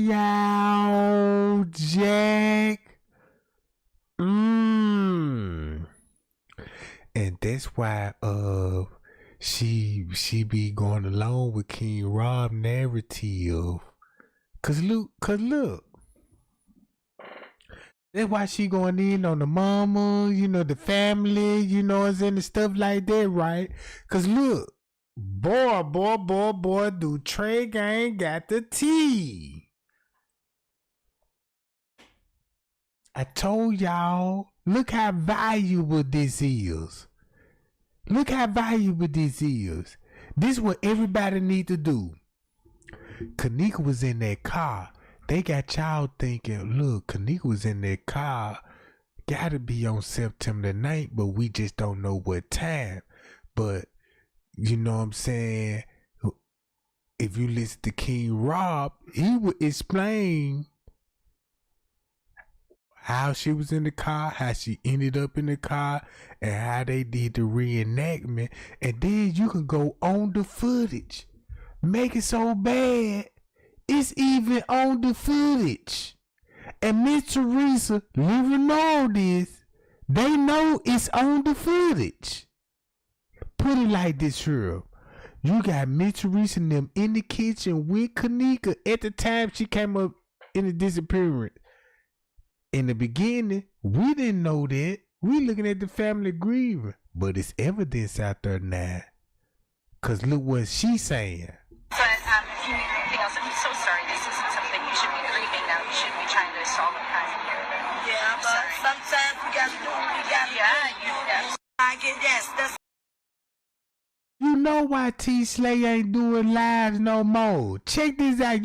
Jack. And that's why she be going along with King Rob narrative. Cause look. That's why she going in on the mama, the family, and stuff like that, right? Cause look, boy, do Trey Gang got the tea. I told y'all, look how valuable this is. Look how valuable this is. This is what everybody need to do. Kenneka was in that car. They got y'all thinking, look, Kenneka was in that car. Gotta be on September the 9th, but we just don't know what time. But, you know what I'm saying? If you listen to King Rob, he would explain how she was in the car, how she ended up in the car, and how they did the reenactment. And then you can go on the footage. Make it so bad, it's even on the footage. And Miss Teresa living all this, they know it's on the footage. Put it like this, here. You got Miss Teresa and them in the kitchen with Kenneka at the time she came up in the disappearance. In the beginning, we didn't know that. We looking at the family grieving. But it's evidence out there now. Cause look what she's saying. But if you need anything else, I'm so sorry. This isn't something you should be grieving now. You should be trying to solve a crime here. Yeah, but sometimes we gotta do what we gotta do. I get that's You know why T. Slay ain't doing lives no more. Check this out.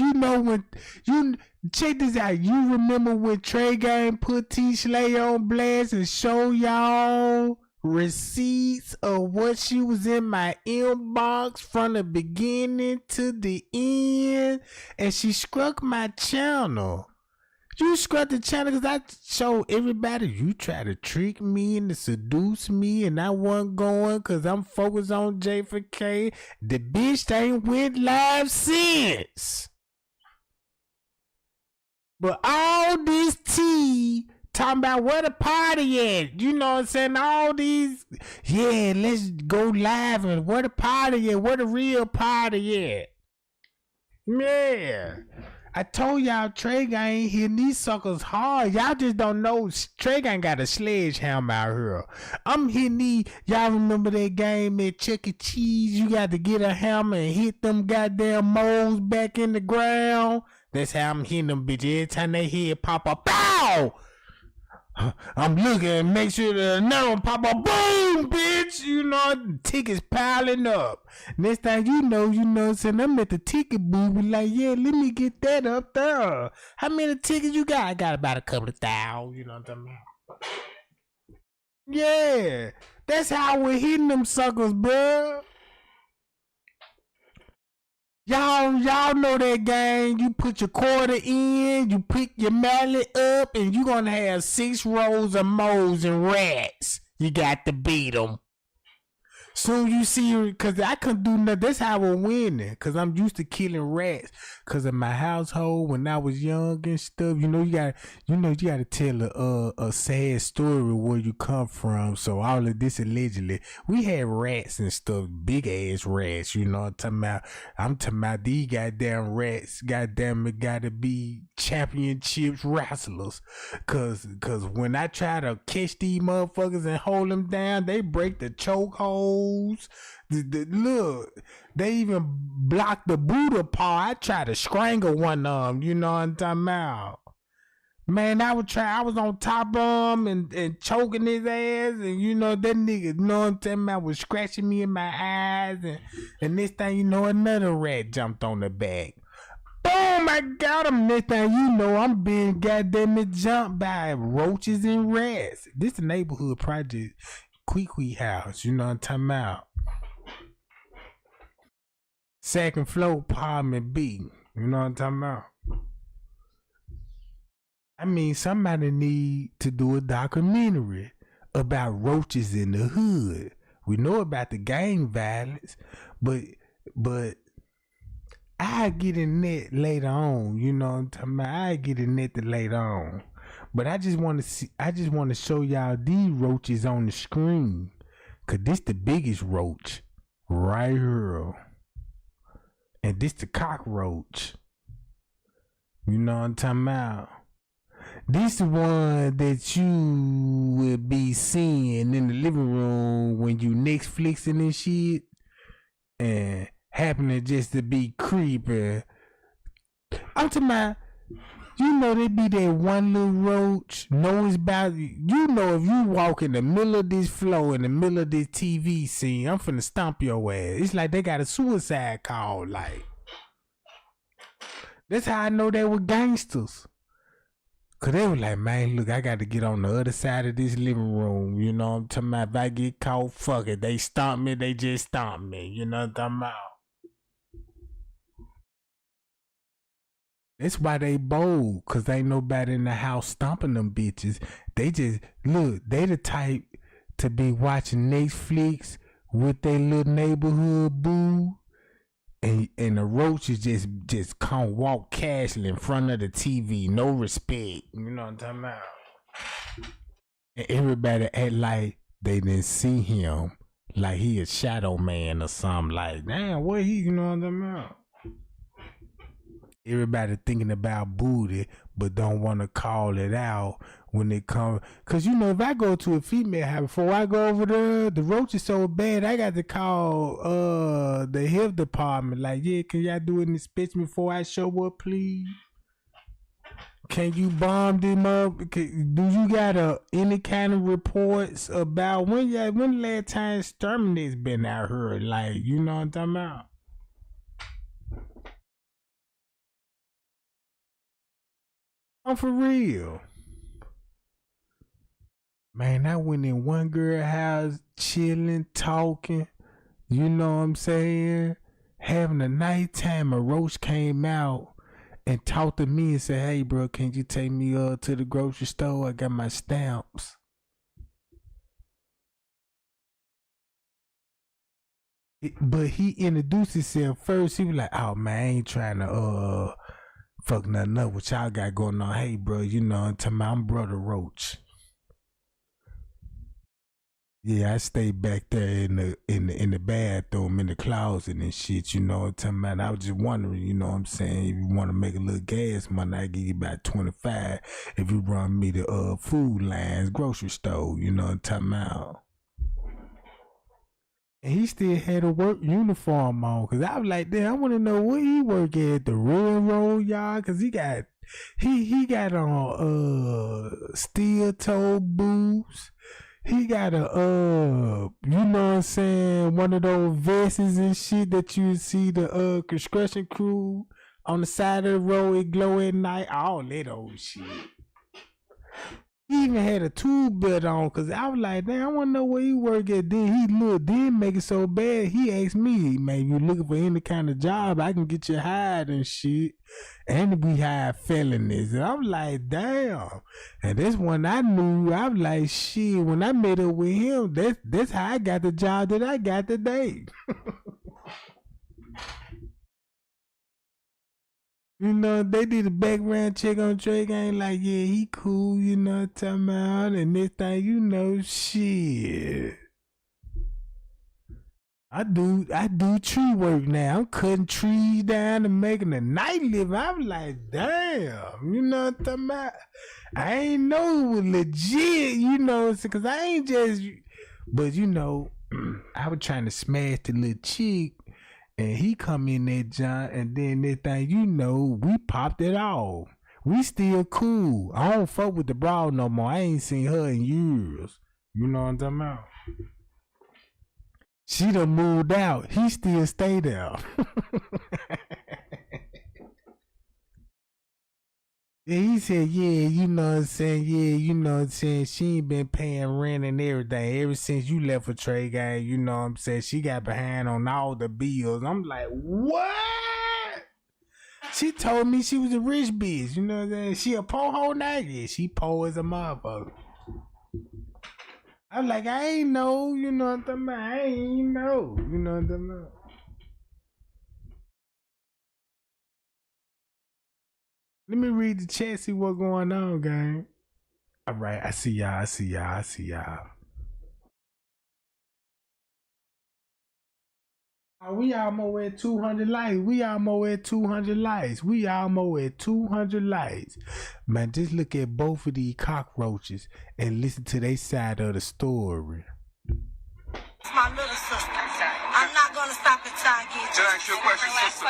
Check this out. You remember when Trey Gang put T. Slay on blast and show y'all receipts of what she was in my inbox from the beginning to the end, and she struck my channel. You struck the channel because I showed everybody you try to trick me and to seduce me, and I wasn't going because I'm focused on J4K. The bitch ain't went live since. But all this tea talking about where the party at, you know what I'm saying? All these, yeah, let's go live and where the party at, where the real party at. Yeah. I told y'all Trey Gang ain't hitting these suckers hard. Y'all just don't know Trey Gang got a sledgehammer out here. I'm hitting these. Y'all remember that game at Chuck E. Cheese? You got to get a hammer and hit them goddamn moles back in the ground. That's how I'm hitting them bitches. Every time they head pop up, pow! I'm looking and make sure that another one pop up, boom, bitch. You know, the tickets piling up. Next thing you know, saying I'm at the ticket booth, be like, yeah, let me get that up there. How many tickets you got? I got about a couple of thousand. You know what I'm talking about? Yeah, that's how we're hitting them suckers, bro. Y'all know that game. You put your quarter in, you pick your mallet up, and you gonna have 6 rows of moles and rats. You got to beat them. Soon you see, cause I couldn't do nothing. That's how we're winning. Cause I'm used to killing rats. Cause in my household when I was young and stuff, you gotta tell a sad story where you come from. So all of this allegedly, we had rats and stuff, big ass rats. You know what I'm talking about these goddamn rats. Goddamn it, gotta be championships wrestlers. Cause when I try to catch these motherfuckers and hold them down, they break the chokehold. Look, they even blocked the Buddha paw. I tried to strangle one of them. You know what I'm talking about? Man, I was on top of him and choking his ass, and that nigga, you know what I'm talking about, was scratching me in my eyes, and this thing, another rat jumped on the back. Boom, I got him. Next thing you know, I'm being goddamn jumped by roaches and rats. This is a neighborhood project. Quee house. You know what I'm talking about? Second floor, apartment B. You know what I'm talking about? I mean, somebody need to do a documentary about roaches in the hood. We know about the gang violence, but I get in that later on. You know what I'm talking about? I get in that later on. But I just want to show y'all these roaches on the screen, cause this the biggest roach right here, and this the cockroach. You know what I'm talking about? This the one that you will be seeing in the living room when you Netflixing and shit, and happening just to be creepy. I'm talking about, you know, they be that one little roach. Know it's about, you know, if you walk in the middle of this floor, in the middle of this TV scene, I'm finna stomp your ass. It's like they got a suicide call. Like, that's how I know they were gangsters. Cause they were like, man, look, I got to get on the other side of this living room. You know what I'm talking about? If I get caught, fuck it. They stomp me, they just stomp me. You know what I'm talking about? That's why they bold, cause ain't nobody in the house stomping them bitches. They just, look, they the type to be watching Netflix with their little neighborhood boo. And the roaches just come walk casually in front of the TV, no respect. You know what I'm talking about? And everybody act like they didn't see him, like he a shadow man or something. Like, damn, what he, you know what I'm talking about? Everybody thinking about booty, but don't want to call it out when they come. Cause you know, if I go to a female house, before I go over there, the roach is so bad, I got to call the health department. Like, yeah, can y'all do an inspection before I show up, please? Can you bomb them up? Do you got any kind of reports about when the last time exterminate's been out here? Like, you know what I'm talking about? I'm for real. Man, I went in one girl house, chilling, talking, you know what I'm saying? Having a nighttime, a roach came out and talked to me and said, hey, bro, can you take me to the grocery store? I got my stamps. But he introduced himself first. He was like, oh, man, I ain't trying to fuck nothing up what y'all got going on. Hey, bro, you know, I'm Brother Roach. Yeah, I stayed back there in the bathroom, in the closet and shit, you know what I'm talking about. I was just wondering, you know what I'm saying, if you want to make a little gas money, I give you about 25 if you run me the food lines, grocery store, you know what I'm talking about. And he still had a work uniform on, cause I was like, damn, I want to know what he work at the railroad yard, cause he got on steel toe boots. He got a you know what I'm saying, one of those vests and shit that you see the construction crew on the side of the road, it glow at night, all that old shit. He even had a tool belt on, cause I was like, damn, I wanna know where he work at. Then he didn't make it so bad. He asked me, man, you looking for any kind of job, I can get you hired and shit. And we hire felonies. And I'm like, damn. And this one I knew, I was like, shit, when I met up with him, that's how I got the job that I got today. You know, they did a background check on Drake. I ain't like, yeah, he cool, you know what I'm talking about. And this thing, you know, shit. I do tree work now. I'm cutting trees down and making a night living. I'm like, damn, you know what I'm talking about? I ain't know it was legit, you know, cause I ain't just, but you know, I was trying to smash the little chick. And he come in there, John, and then that thing, you know, we popped it off. We still cool. I don't fuck with the broad no more. I ain't seen her in years. You know what I'm talking about? She done moved out. He still stay there. And he said, yeah, you know what I'm saying? Yeah, you know what I'm saying? She ain't been paying rent and everything ever since you left for Trey Gang. You know what I'm saying? She got behind on all the bills. I'm like, what? She told me she was a rich bitch. You know what I'm saying? She a po ho now? Yeah, she po as a motherfucker. I'm like, I ain't know. You know what I'm talking about? I ain't know. You know what I'm talking about? Let me read the chat, see what's going on, gang. All right, I see y'all. Oh, we almost at 200 likes. We almost at 200 likes. Man, just look at both of these cockroaches and listen to their side of the story. It's my little sister. I'm not gonna stop until I get Can I ask you a question, sister?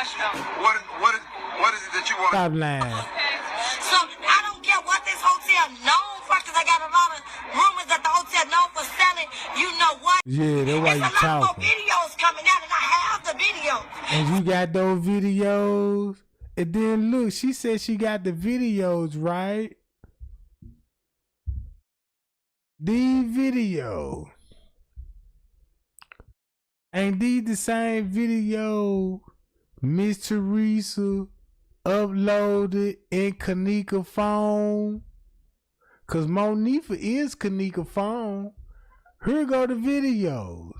What is it that you want? Stop lying. So I don't care what this hotel known for, because I got a lot of rumors that the hotel known for selling. You know what? Yeah, that's why you There's a lot more talking. videos coming out, and I have the videos. And you got those videos. And then look, she said she got the videos, right? These videos. Ain't these the same video Miss Teresa uploaded in Kenneka phone? Cause Monifa is Kenneka phone. Here go the videos.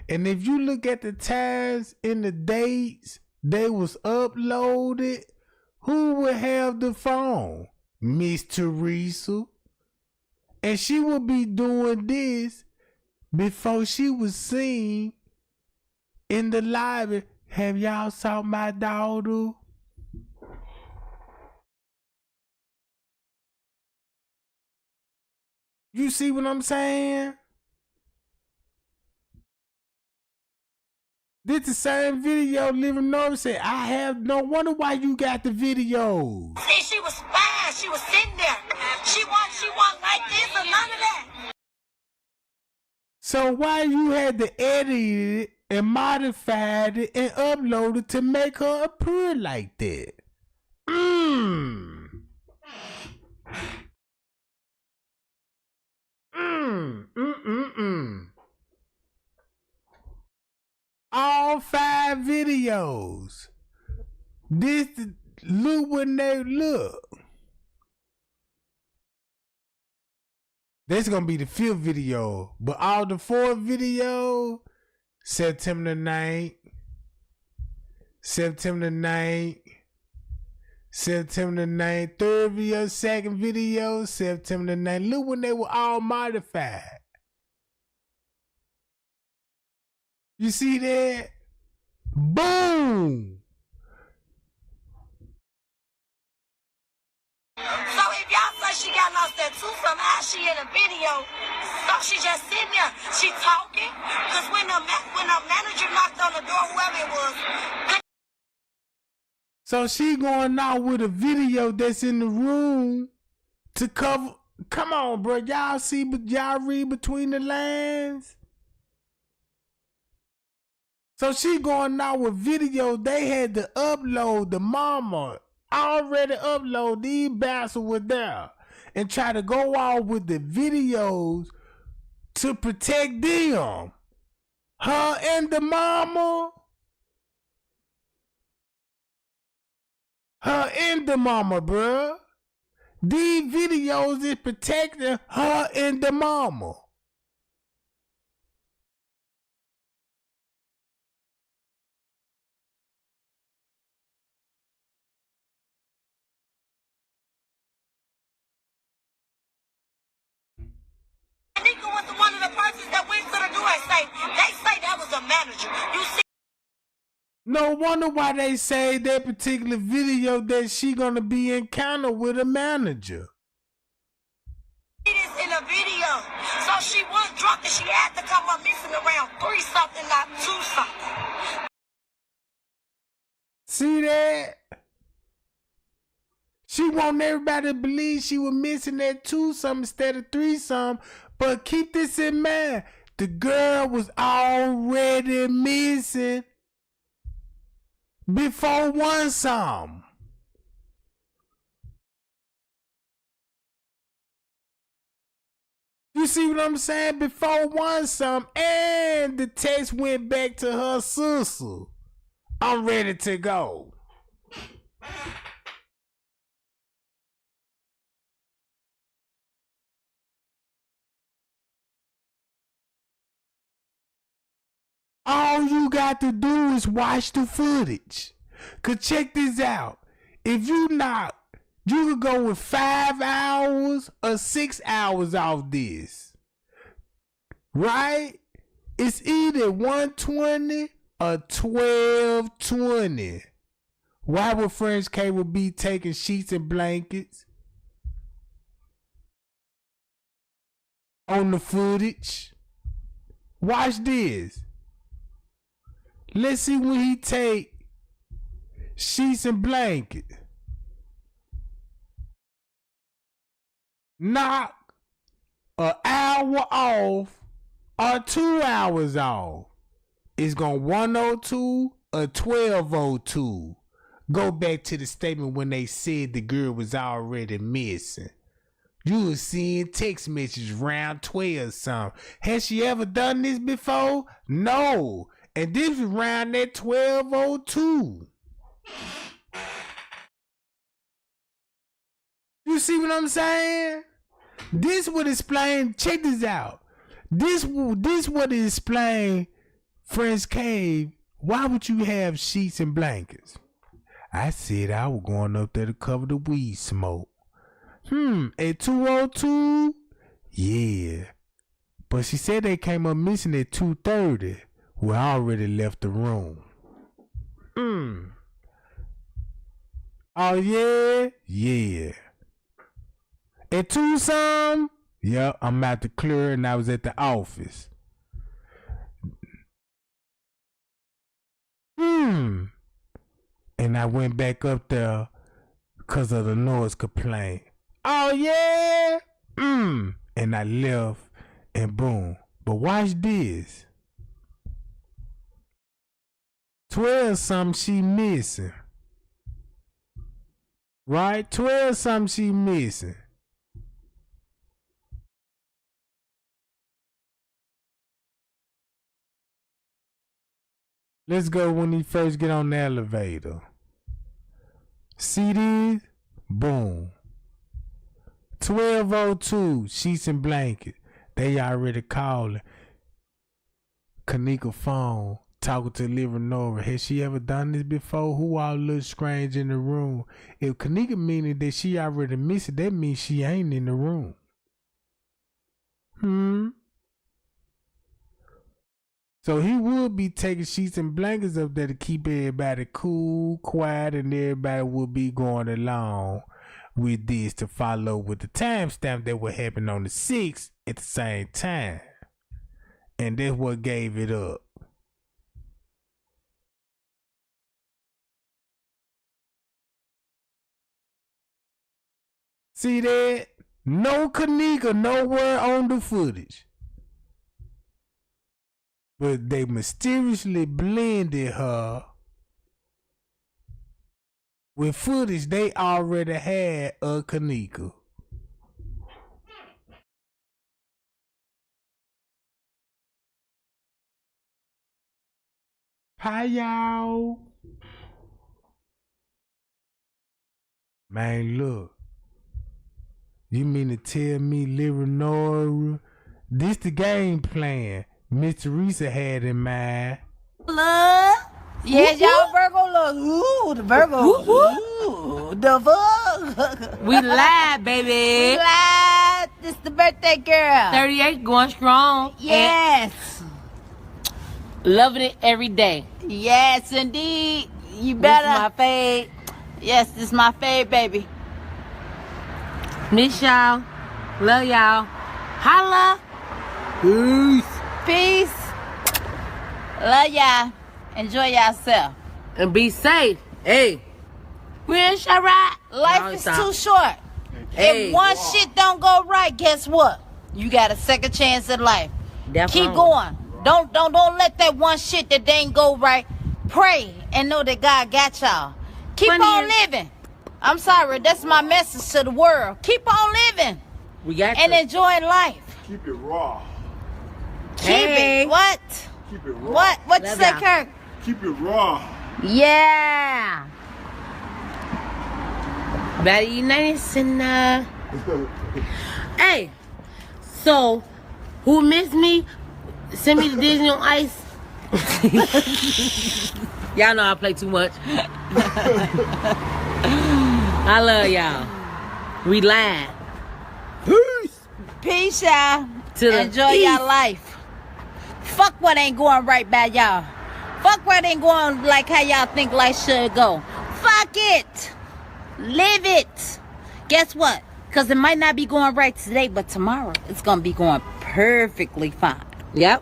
And if you look at the times and the dates they was uploaded, who would have the phone? Miss Teresa. And she would be doing this before she was seen in the library. Have y'all saw my daughter? You see what I'm saying? This the same video Living North said, I have no wonder why you got the videos. See, she was fine. She was sitting there. She wasn't like this or none of that. So why you had to edit it and modify it and upload it to make her appear like that? All 5 videos. This look when they look. This gonna be the 5th video, but all the 4th video, September 9th, September 9th, September 9th, 3rd video, 2nd video, September 9th. Look when they were all modified. You see that? Boom! So if y'all say she got lost that tooth somehow, she in a video. So she just sitting there. She talking. Because when the manager knocked on the door, whoever it was. So she going out with a video that's in the room to cover. Come on, bro. Y'all see, but y'all read between the lines. So she going out with video they had to upload. The mama already upload. These bastards were there and try to go out with the videos to protect them. Her and the mama. Her and the mama, bruh. These videos is protecting her and the mama. Kenneka was one of the persons that went to the door and they say that was a manager. You see? No wonder why they say that particular video that she gonna be encountered with a manager. It is in a video. So she was drunk and she had to come up missing around 3 something, not 2 something. See that? She want everybody to believe she was missing that 2 something instead of 3 something. But keep this in mind. The girl was already missing before 1 something. You see what I'm saying? Before one some, and the text went back to her sister. I'm ready to go. All you got to do is watch the footage. Cause check this out. If you not, you could go with 5 hours or 6 hours off this. Right? It's either 120 or 1220. Why would French Cable be taking sheets and blankets on the footage? Watch this. Let's see when he take sheets and blanket. Knock an hour off or 2 hours off. It's going 102 or 1202. Go back to the statement when they said the girl was already missing. You was seeing text messages around 12 something. Has she ever done this before? No. And this was around that 1202. You see what I'm saying? This would explain, check this out. This would explain French Cave. Why would you have sheets and blankets? I said I was going up there to cover the weed smoke. At 202? Yeah. But she said they came up missing at 2:30. Well, I already left the room. Oh, yeah? Yeah. At 2 some? Yeah, I'm about to clear and I was at the office. And I went back up there because of the noise complaint. Oh, yeah? And I left and boom. But watch this. 12 something she missing. Right? 12 something she missing. Let's go when he first get on the elevator. See this? Boom. 1202, sheets and blanket. They already calling. Kenneka phone, talking to living over. Has she ever done this before? Who all look strange in the room? If Kenneka meaning that she already missed it, that means she ain't in the room. So he would be taking sheets and blankets up there to keep everybody cool, quiet, and everybody would be going along with this to follow with the timestamp that would happen on the 6th at the same time. And that's what gave it up. See that? No Kenneka nowhere on the footage. But they mysteriously blended her with footage they already had of Kenneka. Hi, y'all. Man, look. You mean to tell me Leonora? This the game plan Miss Teresa had in mind. Love. Yes, y'all Virgo love. Ooh, the Virgo. Ooh, the fuck. We live, baby. We live. This the birthday girl. 38 going strong. Yes. Loving it every day. Yes, indeed. You better. This is my fave. Yes, this is my fave, baby. Miss y'all. Love y'all. Holla. Peace. Peace. Love y'all. Enjoy yourself. And be safe. Hey. We in Chirac. Life is too short. Hey. If one shit don't go right, guess what? You got a second chance at life. Definitely. Keep going. Don't let that one shit that didn't go right. Pray and know that God got y'all. Keep on living. I'm sorry, that's my message to the world. Keep on living. We got and enjoying life. Keep it raw. Keep it what? Keep it raw. What you say, Kirk? Keep it raw. Yeah. Very nice and Hey, so who missed me? Send me to Disney on Ice. Y'all know I play too much. I love y'all. We live. Peace. Peace, y'all. Enjoy east. your life. Fuck what ain't going right by y'all. Fuck what ain't going like how y'all think life should go. Fuck it. Live it. Guess what? Because it might not be going right today, but tomorrow it's going to be going perfectly fine. Yep.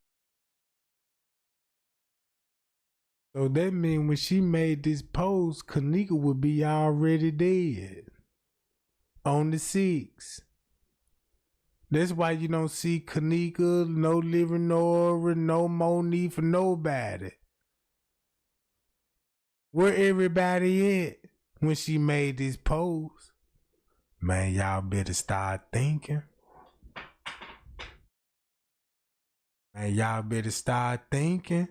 So that means when she made this post, Kenneka would be already dead. On the 6th. That's why you don't see Kenneka, no Living Nora, no Monique for nobody. Where everybody at when she made this post? Man, y'all better start thinking. Man, y'all better start thinking.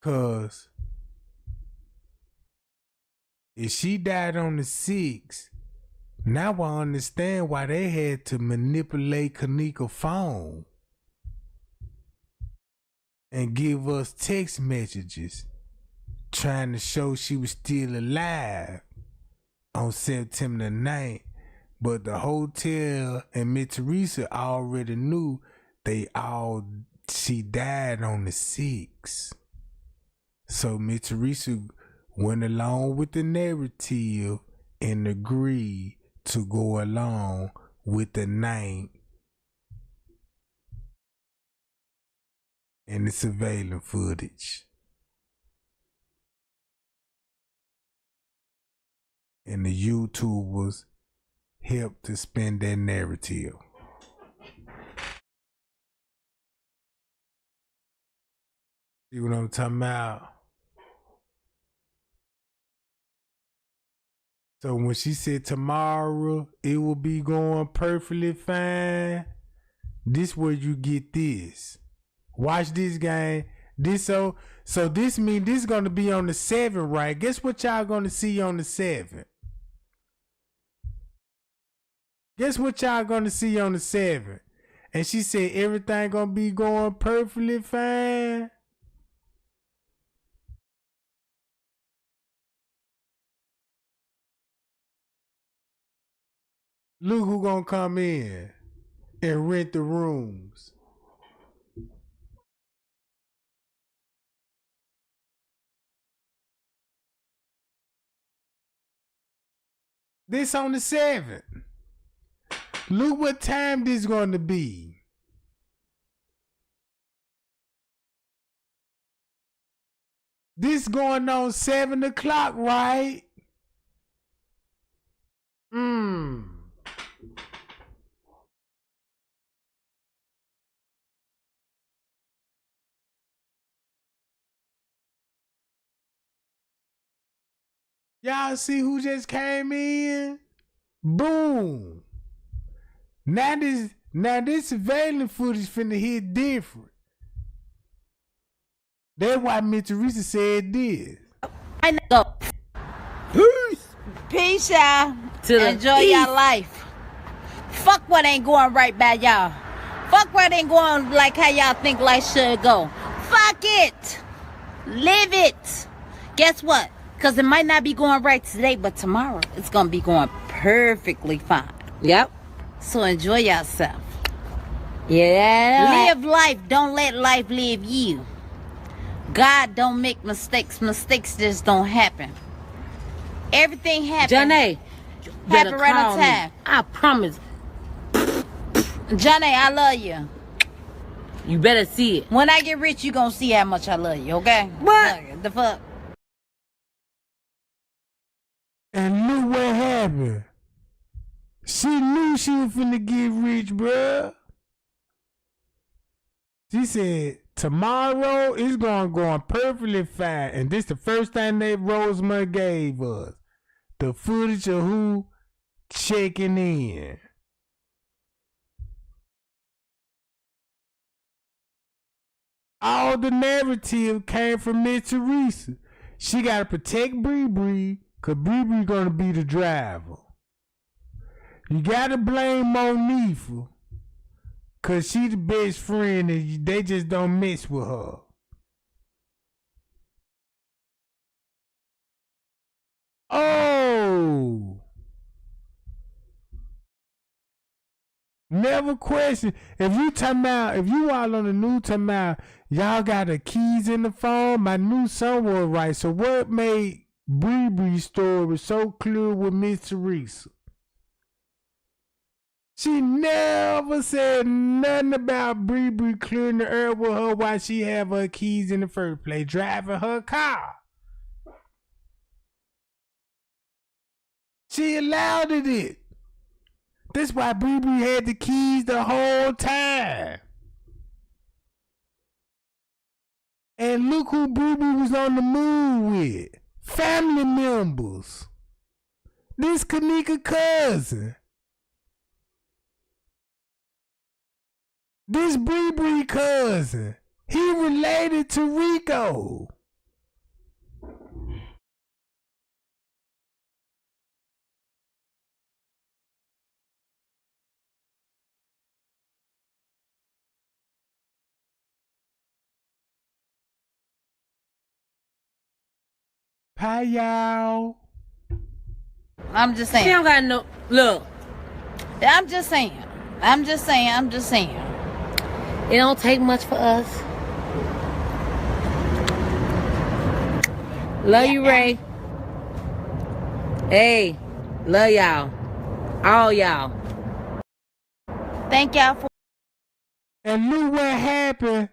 Cause if she died on the 6th, now I understand why they had to manipulate Kenneka's phone and give us text messages trying to show she was still alive on September 9th. But the hotel and Miss Teresa already knew she died on the 6th. So Miss Teresa went along with the narrative and agreed to go along with the 9th and the surveillance footage. And the YouTubers helped to spin that narrative. See what I'm talking about? So when she said tomorrow it will be going perfectly fine, this where you get this. Watch this game. So this means this is gonna be on the 7th, right? Guess what y'all gonna see on the 7th? Guess what y'all gonna see on the 7th? And she said everything gonna be going perfectly fine. Look who gonna come in and rent the rooms. This on the 7th. Look what time this gonna be. This going on 7 o'clock, right? Y'all see who just came in? Boom. Now this surveillance footage finna hit different. That's why Miss Teresa said this. I know. Peace. Peace, y'all. Enjoy east. your life. Fuck what ain't going right by y'all. Fuck what ain't going like how y'all think life should go. Fuck it. Live it. Guess what? Because it might not be going right today, but tomorrow it's going to be going perfectly fine. Yep. So enjoy yourself. Yeah. Live life. Don't let life live you. God don't make mistakes. Mistakes just don't happen. Everything happens. Johnny, happen right on time. Me. I promise. Johnny, I love you. You better see it. When I get rich, you gonna see how much I love you, okay? What? Look, the fuck? And look what happened. She knew she was finna get rich, bruh. She said, tomorrow it's going perfectly fine. And this the first thing that Rosemont gave us. The footage of who checking in. All the narrative came from Miss Teresa. She got to protect Bree Bree, because Bree Bree going to be the driver. You got to blame Monifa, because she the best friend and they just don't mess with her. Oh! Never question. If you all on the news talking about y'all got the keys in the phone, my new son was right. So what made Bree Bree's story so clear with Miss Teresa? She never said nothing about Bree Bree clearing the air with her while she have her keys in the first place, driving her car. She allowed it. That's why Bree Bree had the keys the whole time. And look who Bree Bree was on the move with. Family members. This Kenneka cousin. This Bree Bree cousin. He related to Rico. Hi, y'all. I'm just saying. She don't got no look. I'm just saying. It don't take much for us. Love you, Ray. Hey, love y'all. All y'all. Thank y'all for. And look what happened.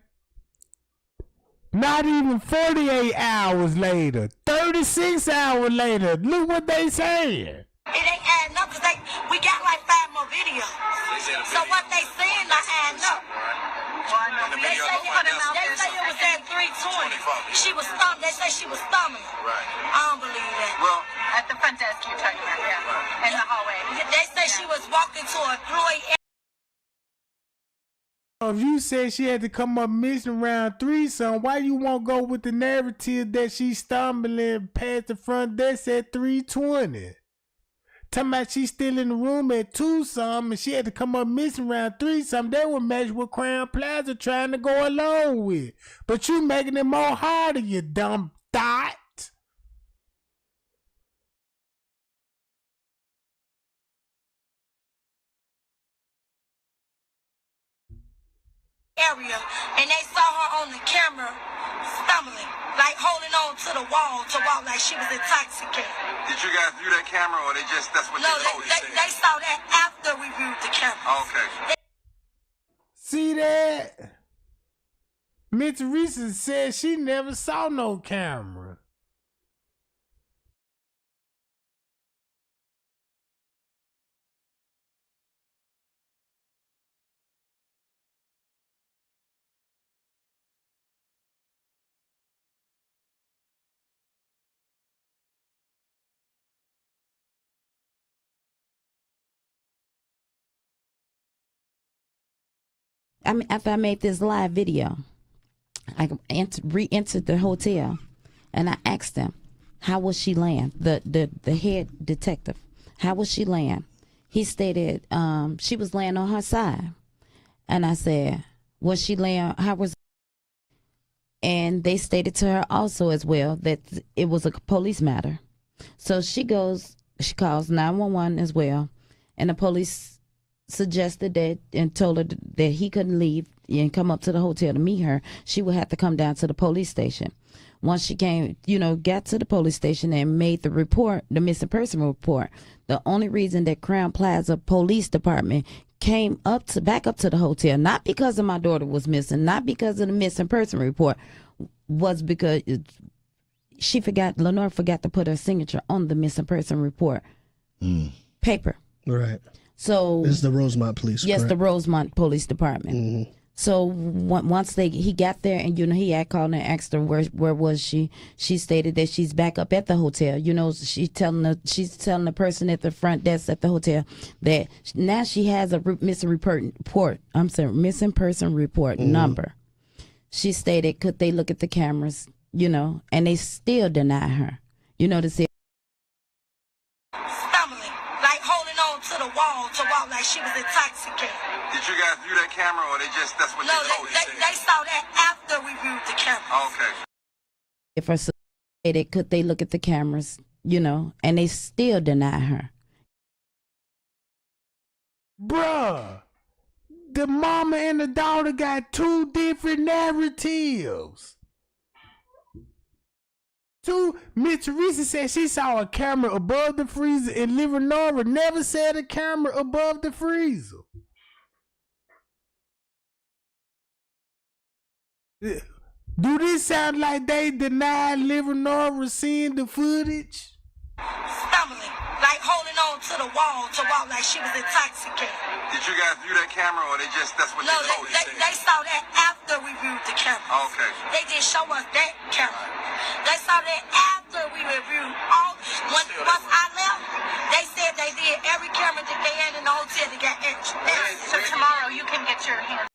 Not even 48 hours later. 36 hours later. Look what they saying. It ain't adding up because we got like 5 more videos. So what they saying not adding up. They say it was at 320. She was stumbling. They say she was stumbling. Right. I don't believe that. Well, At the front desk, you're talking about, yeah. In the hallway. They say she was walking to an employee. If you said she had to come up missing around 3 something, why you won't go with the narrative that she stumbling past the front desk at 320? Talking about she still in the room at 2 something and she had to come up missing around 3 something. That would match what Crown Plaza trying to go along with. But you making it more harder, you dumb thought. Area, and they saw her on the camera stumbling, like holding on to the wall to walk like she was intoxicated. did you guys view that camera, or that's what No, they told you? they saw that after we viewed the camera. Okay. See that? Miss Teresa said she never saw no camera. After I made this live video, I re-entered the hotel, and I asked them, how was she laying? The head detective, how was she laying? He stated she was laying on her side, and I said, was she laying? How was? And they stated to her also as well that it was a police matter. So she calls 911 as well, and the police suggested that and told her that he couldn't leave and come up to the hotel to meet her. She would have to come down to the police station. Once she came, got to the police station and made the report, the missing person report, the only reason that Crown Plaza Police Department came back up to the hotel, not because of my daughter was missing, not because of the missing person report, was because Lenore forgot to put her signature on the missing person report paper. Right. So it's the Rosemont Police. Yes, correct? the Rosemont Police Department. Mm-hmm. So once he got there, and he had called and asked her where was she. She stated that she's back up at the hotel. She's telling the person at the front desk at the hotel that now she has a missing person report number. She stated, could they look at the cameras, you know, and they still deny her, you know, to see. Stumbling, like holding on to the wall to walk like she was intoxicated. Did you guys view that camera, or that's what No, they told you? they saw that after we viewed the camera. Okay. If her sister stated, could they look at the cameras, you know, and they still deny her. Bruh, the mama and the daughter got two different narratives. Miss Teresa said she saw a camera above the freezer, and Livernola never said a camera above the freezer. Do this sound like they denied Livernola seeing the footage? Stumbling, like holding on to the wall to walk like she was intoxicated. Did you guys view that camera, or that's what no, they told you? They saw that after we viewed the camera. Okay. They didn't show us that camera. They saw that after we reviewed all. Once I left, they said they did every camera that they had in the hotel to get extra. So tomorrow you can get your hands.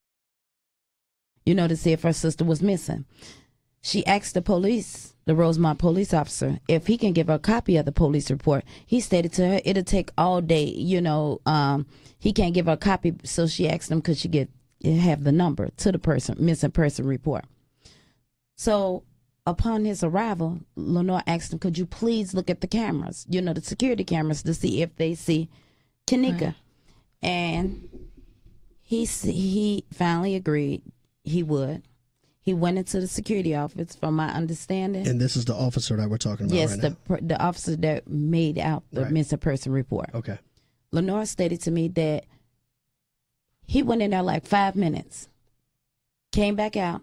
You know, to see if her sister was missing. She asked the police, the Rosemont police officer, if he can give her a copy of the police report. He stated to her it'll take all day, you know, he can't give her a copy, so she asked him could she have the number to the missing person report. So upon his arrival, Lenore asked him, could you please look at the cameras, you know, the security cameras, to see if they see Kenneka. Right. And he finally agreed he would. He went into the security office, from my understanding. And this is the officer that we're talking about right now? Yes, the officer that made out the missing person report. Okay. Lenore stated to me that he went in there like 5 minutes, came back out,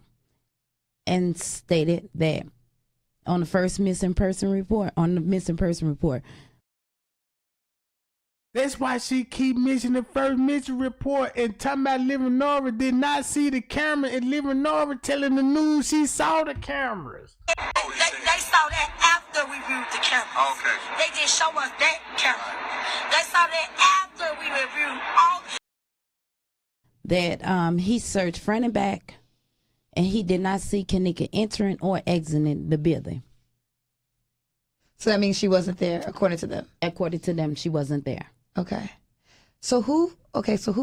and stated that on the missing person report, that's why she keep missing the first missing report and talking about Livernola did not see the camera, and Livernola telling the news she saw the cameras. They saw that after we viewed the camera. Okay. They didn't show us that camera. They saw that after we reviewed all. That he searched front and back, and he did not see Kenneka entering or exiting the building. So that means she wasn't there, according to them. According to them, she wasn't there. Okay. So who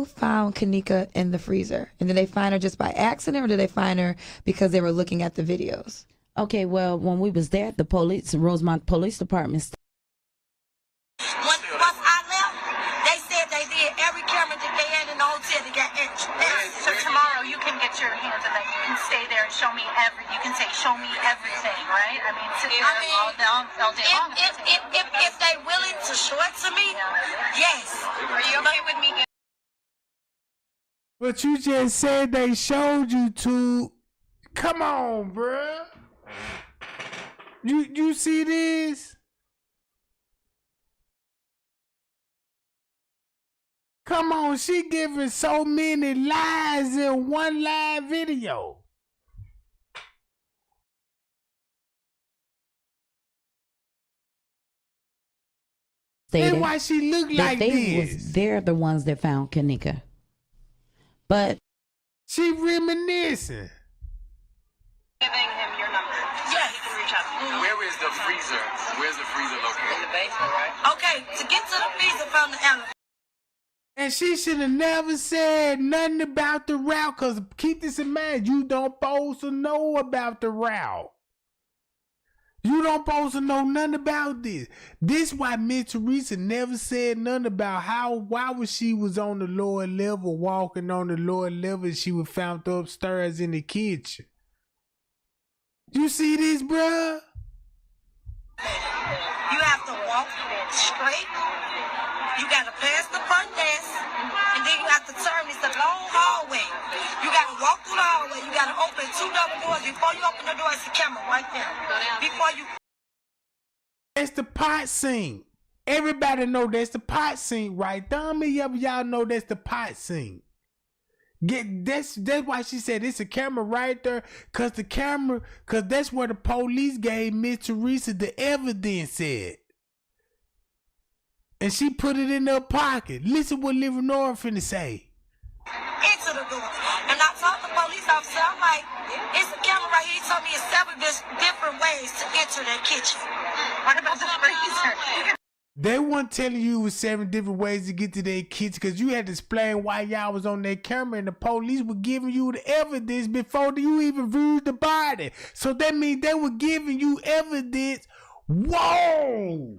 found Kenneka in the freezer? And did they find her just by accident, or did they find her because they were looking at the videos? Okay, well, when we was there, the Rosemont Police Department. Once I left, they said they did every camera that they had in the hotel to get extra. So tomorrow you can get your hands on that. You can stay there and show me you can say, show me everything, right? I mean, sit there all day long. If they willing to show it to me, yes. Are you okay with me? But you just said they showed you to. Come on, bruh. You see this? Come on, she giving so many lies in one live video. That's why she look like this. They're the ones that found Kenneka. But she reminiscing. Giving him your number. Yes. He can reach out to you. Where is the freezer? Where's the freezer located? In the basement, right? Okay, to get to the freezer from the elevator. And she should have never said nothing about the route, because keep this in mind, you don't supposed to know about the route. You don't supposed to know nothing about this. This why Miss Teresa never said nothing about why she was on the lower level, walking on the lower level, and she was found upstairs in the kitchen. You see this, bruh? You have to walk straight. You got to pass the front desk, and then you have to turn. It's a long hallway. You got to walk through the hallway. You got to open 2 double doors. Before you open the door, it's a camera right there. Before you. That's the pot sink. Everybody know that's the pot sink, right? How many of y'all know that's the pot sink? That's why she said it's a camera right there, cause that's where the police gave Miss Teresa the evidence at. And she put it in her pocket. Listen what Livernola finna say. into the door. And I told the police officer, I'm like, it's a camera right here. He told me it's 7 different ways to enter that kitchen. What about the freezer? They weren't telling you it was 7 different ways to get to their kitchen because you had to explain why y'all was on that camera and the police were giving you the evidence before you even viewed the body. So that means they were giving you evidence. Whoa!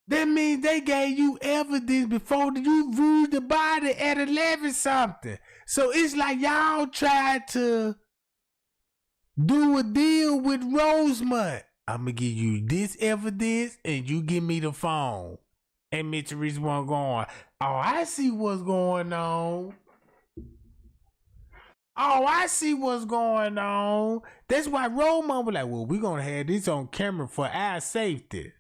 That means they gave you evidence before you viewed the body at 11 something. So it's like y'all tried to do a deal with Rosemont. I'm going to give you this evidence and you give me the phone. And Mr. Reese won't go on. Oh, I see what's going on. Oh, I see what's going on. That's why Rosemont was like, well, we're going to have this on camera for our safety.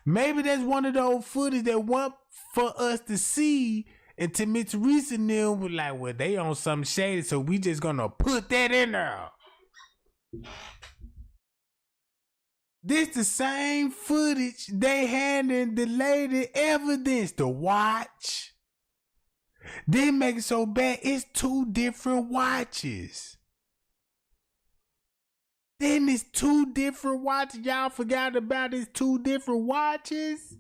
Maybe that's one of those footage that want for us to see. And to Mr. Reese and them was like, well, they on some shady, so we just going to put that in there. This the same footage they had in the lady evidence, the watch. They make it so bad, it's 2 different watches. Then it's 2 different watches. Y'all forgot about it's 2 different watches.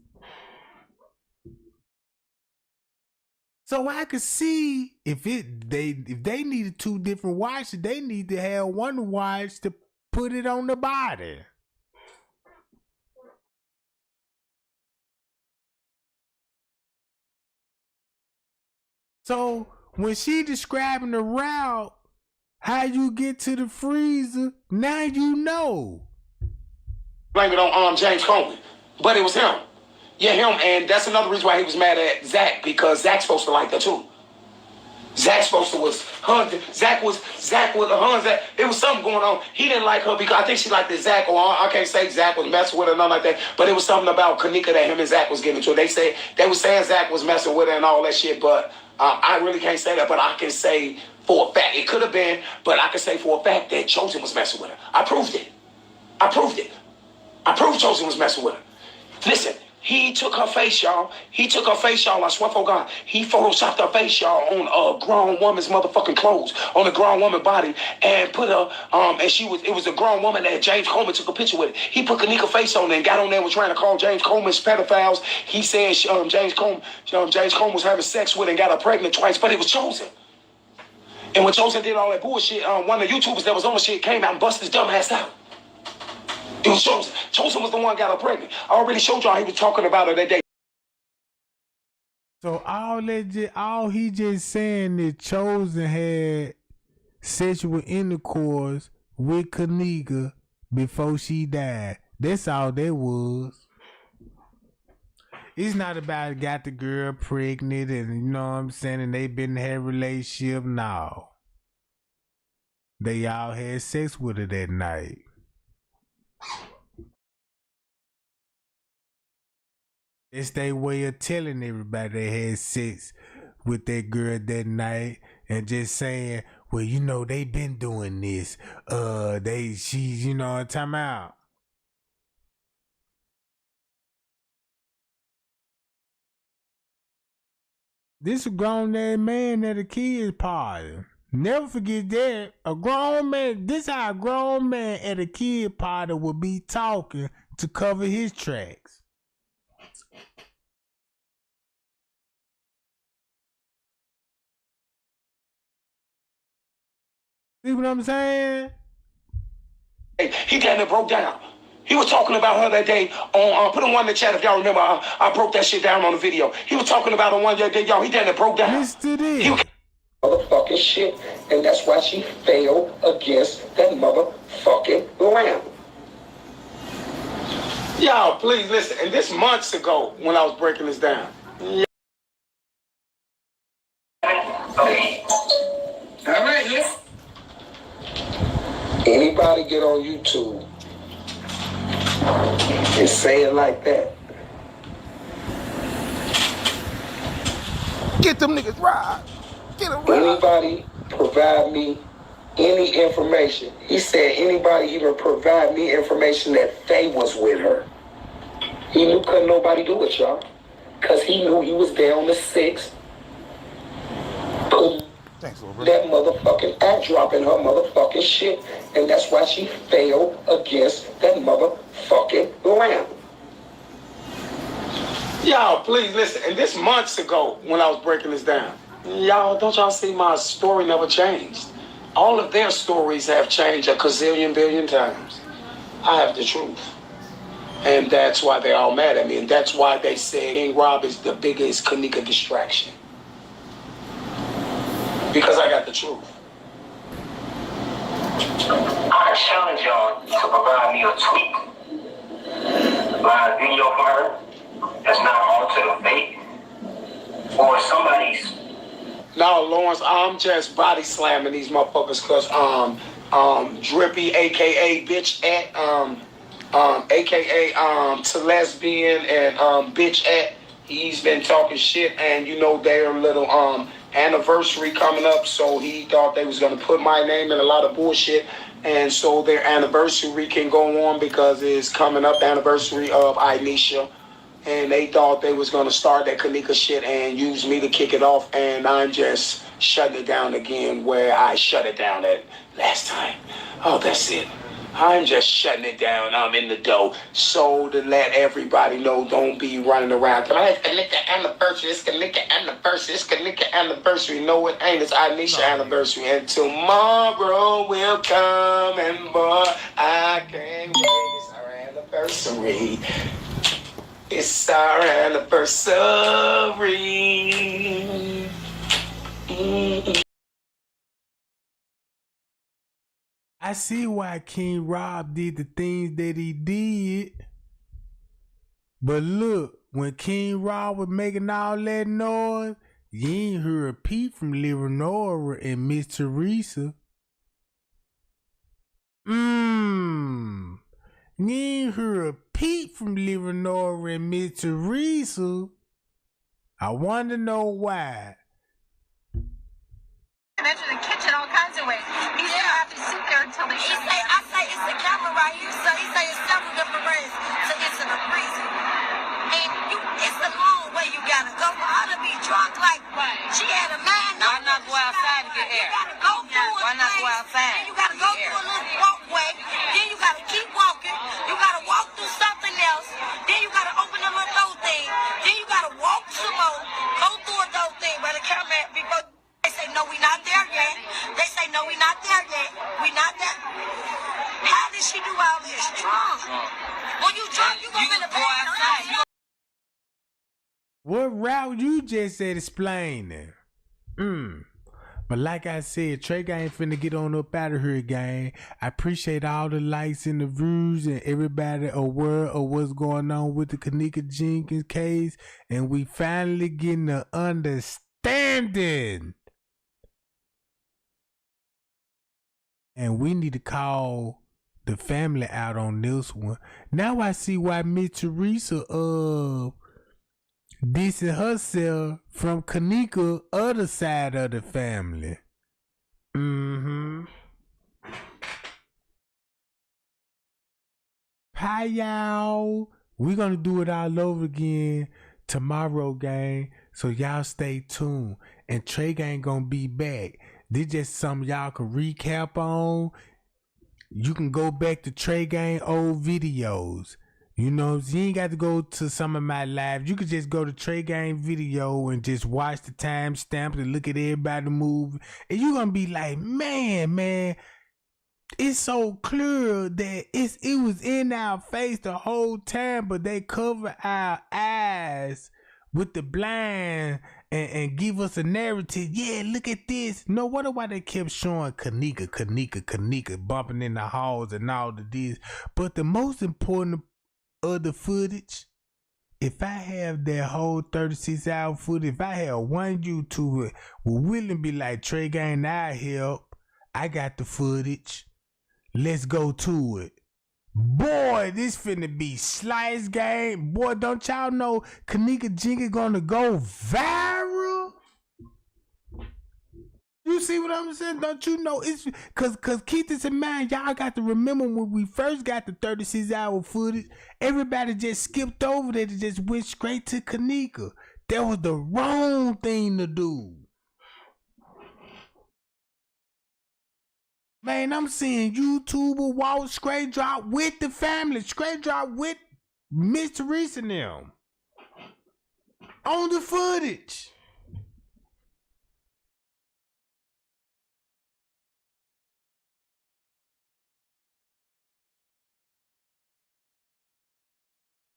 So I could see if they needed 2 different watches, they need to have one watch to put it on the body. So when she describing the route, how you get to the freezer, now you know. Blame it on James Coleman, but it was him. Yeah, him, and that's another reason why he was mad at Zach, because Zach's supposed to like that too. Zach's supposed to was hunting. Zach was a hun. It was something going on. He didn't like her because I think she liked the Zach, or I can't say Zach was messing with her or nothing like that. But it was something about Kenneka that him and Zach was getting to. They were saying Zach was messing with her and all that shit, but I really can't say that. But I can say for a fact it could have been, but I can say for a fact that Chosen was messing with her. I proved it. I proved Chosen was messing with her. Listen. He took her face, y'all. I swear for God. He photoshopped her face, y'all, on a grown woman's motherfucking clothes, on a grown woman's body, and put her, and it was a grown woman that James Coleman took a picture with. He put Kenneka's face on there and got on there and was trying to call James Coleman's pedophiles. He said James Coleman was having sex with and got her pregnant twice, but it was Chosen. And when Chosen did all that bullshit, one of the YouTubers that was on the shit came out and busted his dumb ass out. It was Chosen. Chosen was the one that got her pregnant. I already showed y'all he was talking about her that day. So all he just saying that Chosen had sexual intercourse with Kenneka before she died. That's all that was. It's not about got the girl pregnant and you know what I'm saying, and they been in a relationship. No. They all had sex with her that night. It's their way of telling everybody they had sex with that girl that night and just saying, well, you know, they been doing this. She's, you know, time out. This a grown-ass man at a kid's party. Never forget that. A grown man, this how a grown man at a kid party would be talking to cover his tracks. See what I'm saying? He damn near broke down. He was talking about her that day on, put on one in the chat if y'all remember. I broke that shit down on the video. He was talking about her one day, y'all. He damn near broke down. Mr. D. Motherfucking shit, and that's why she failed against that motherfucking lamb. Y'all, please listen. And this months ago when I was breaking this down. Okay. All right, yeah. Anybody get on YouTube and say it like that? Get them niggas right. Anybody provide me any information? He said anybody even provide me information that they was with her. He knew couldn't nobody do it, y'all. because he knew he was there on the 6th. Put that motherfucking act drop in her motherfucking shit. And that's why she failed against that motherfucking lamp. Y'all, please listen. And this months ago when I was breaking this down, y'all, don't y'all see my story never changed? All of their stories have changed a billion times. I have the truth. And that's why they're all mad at me. And that's why they say King Rob is the biggest Kenneka distraction. Because I got the truth. I challenge y'all to provide me a tweet, live video from her that's not altered or fake, or somebody's. No, Lawrence, I'm just body slamming these motherfuckers because Drippy, aka Bitch at aka to Lesbian and Bitch at, he's been talking shit, and you know their little anniversary coming up, so he thought they was gonna put my name in a lot of bullshit, and so their anniversary can go on because it's coming up, the anniversary of Inisha. And they thought they was going to start that Kenneka shit and use me to kick it off. And I'm just shutting it down again where I shut it down at last time. Oh, that's it. I'm just shutting it down. I'm in the dough. So to let everybody know, don't be running around. It's Kenneka anniversary. It's Kenneka anniversary. It's Kenneka anniversary. No, it ain't. It's Anisha anniversary. And tomorrow will come. And boy, I can't wait. It's our anniversary. It's our anniversary. I see why King Rob did the things that he did. But look, when King Rob was making all that noise, you ain't heard a peep from Leonora and Miss Teresa. You ain't heard a peep from Leonora and Miss Teresa. I want to know why. Enter the kitchen all kinds of ways. He's gonna have to sit there until they show me. I say it's the camera right here, so he say it's several different ways to enter the freezer. And it's the long way you gotta go for her to be drunk like she had a man. Why not go outside and get air? You gotta go through Why not go outside? Then you gotta go through a little walkway. Then you gotta keep walking. You gotta walk through something else. Then you gotta open the little door thing. Then you gotta walk some more. Go through a door thing where the camera before. They say, no, we not there yet. They say, no, we not there yet. We not there. How did she do all this? Drunk. When you drunk, you gonna be in the bed. What route you just said explain there? But like I said, Trey Gang finna get on up out of here, gang. I appreciate all the likes and the views and everybody aware of what's going on with the Kenneka Jenkins case. And we finally getting an understanding. And we need to call the family out on this one. Now I see why Miss Teresa dissing herself from Kenneka other side of the family. Hi y'all. We're gonna do it all over again tomorrow, gang. So y'all stay tuned. And Trey Gang gonna be back. This just something y'all can recap on. You can go back to Trey Gang old videos. You know, you ain't got to go to some of my lives. You could just go to Trey Gang video and just watch the timestamps and look at everybody move. And you're going to be like, man, it's so clear that it was in our face the whole time, but they cover our eyes with the blind and give us a narrative. Yeah, look at this. No wonder why they kept showing Kenneka bumping in the halls and all of this. But the most important of the footage, if I have that whole 36-hour footage, if I had one YouTuber would willing be like, Trey Gang, I help. I got the footage. Let's go to it. Boy, this finna be slice game. Boy, don't y'all know Kenneka Jenkins gonna go viral? You see what I'm saying? Don't you know? It's cause keep this in mind. Y'all got to remember when we first got the 36-hour footage, everybody just skipped over that and just went straight to Kenneka. That was the wrong thing to do. Man, I'm seeing YouTuber walk straight drop with the family, straight drop with Miss Teresa and them on the footage.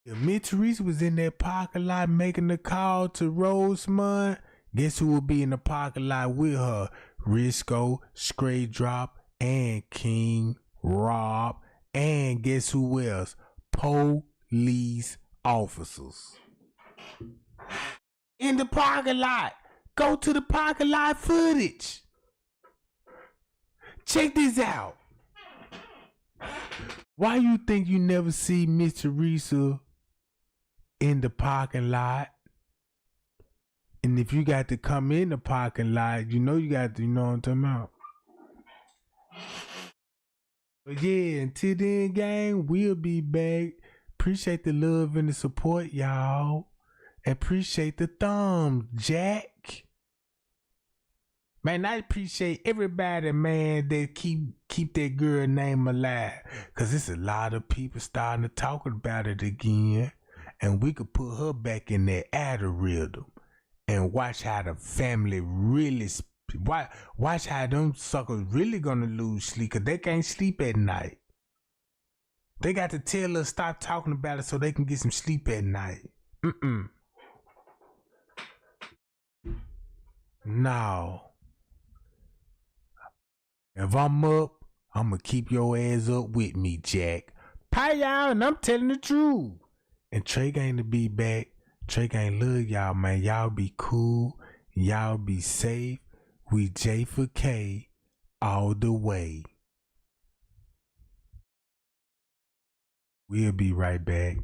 If Miss Teresa was in that parking lot making the call to Rosemont, guess who will be in the parking lot with her? Risco, Straight Drop, and King Rob, and guess who else? Police officers. In the parking lot. Go to the parking lot footage. Check this out. Why you think you never see Miss Teresa in the parking lot? And if you got to come in the parking lot, you know you got to, you know what I'm talking about. But yeah, until then, gang, we'll be back. Appreciate the love and the support, y'all. Appreciate the thumbs, Jack. Man, I appreciate everybody, man, that keep that girl name alive. Cause it's a lot of people starting to talk about it again. And we could put her back in that algorithm and watch how the family really watch how them suckers really gonna lose sleep, cause they can't sleep at night. They got to tell us stop talking about it so they can get some sleep at night. No. If I'm up, I'ma keep your ass up with me, Jack. Pie y'all, and I'm telling the truth. And Trey ain't to be back. Trey ain't love y'all, man. Y'all be cool. Y'all be safe. We J for K all the way. We'll be right back.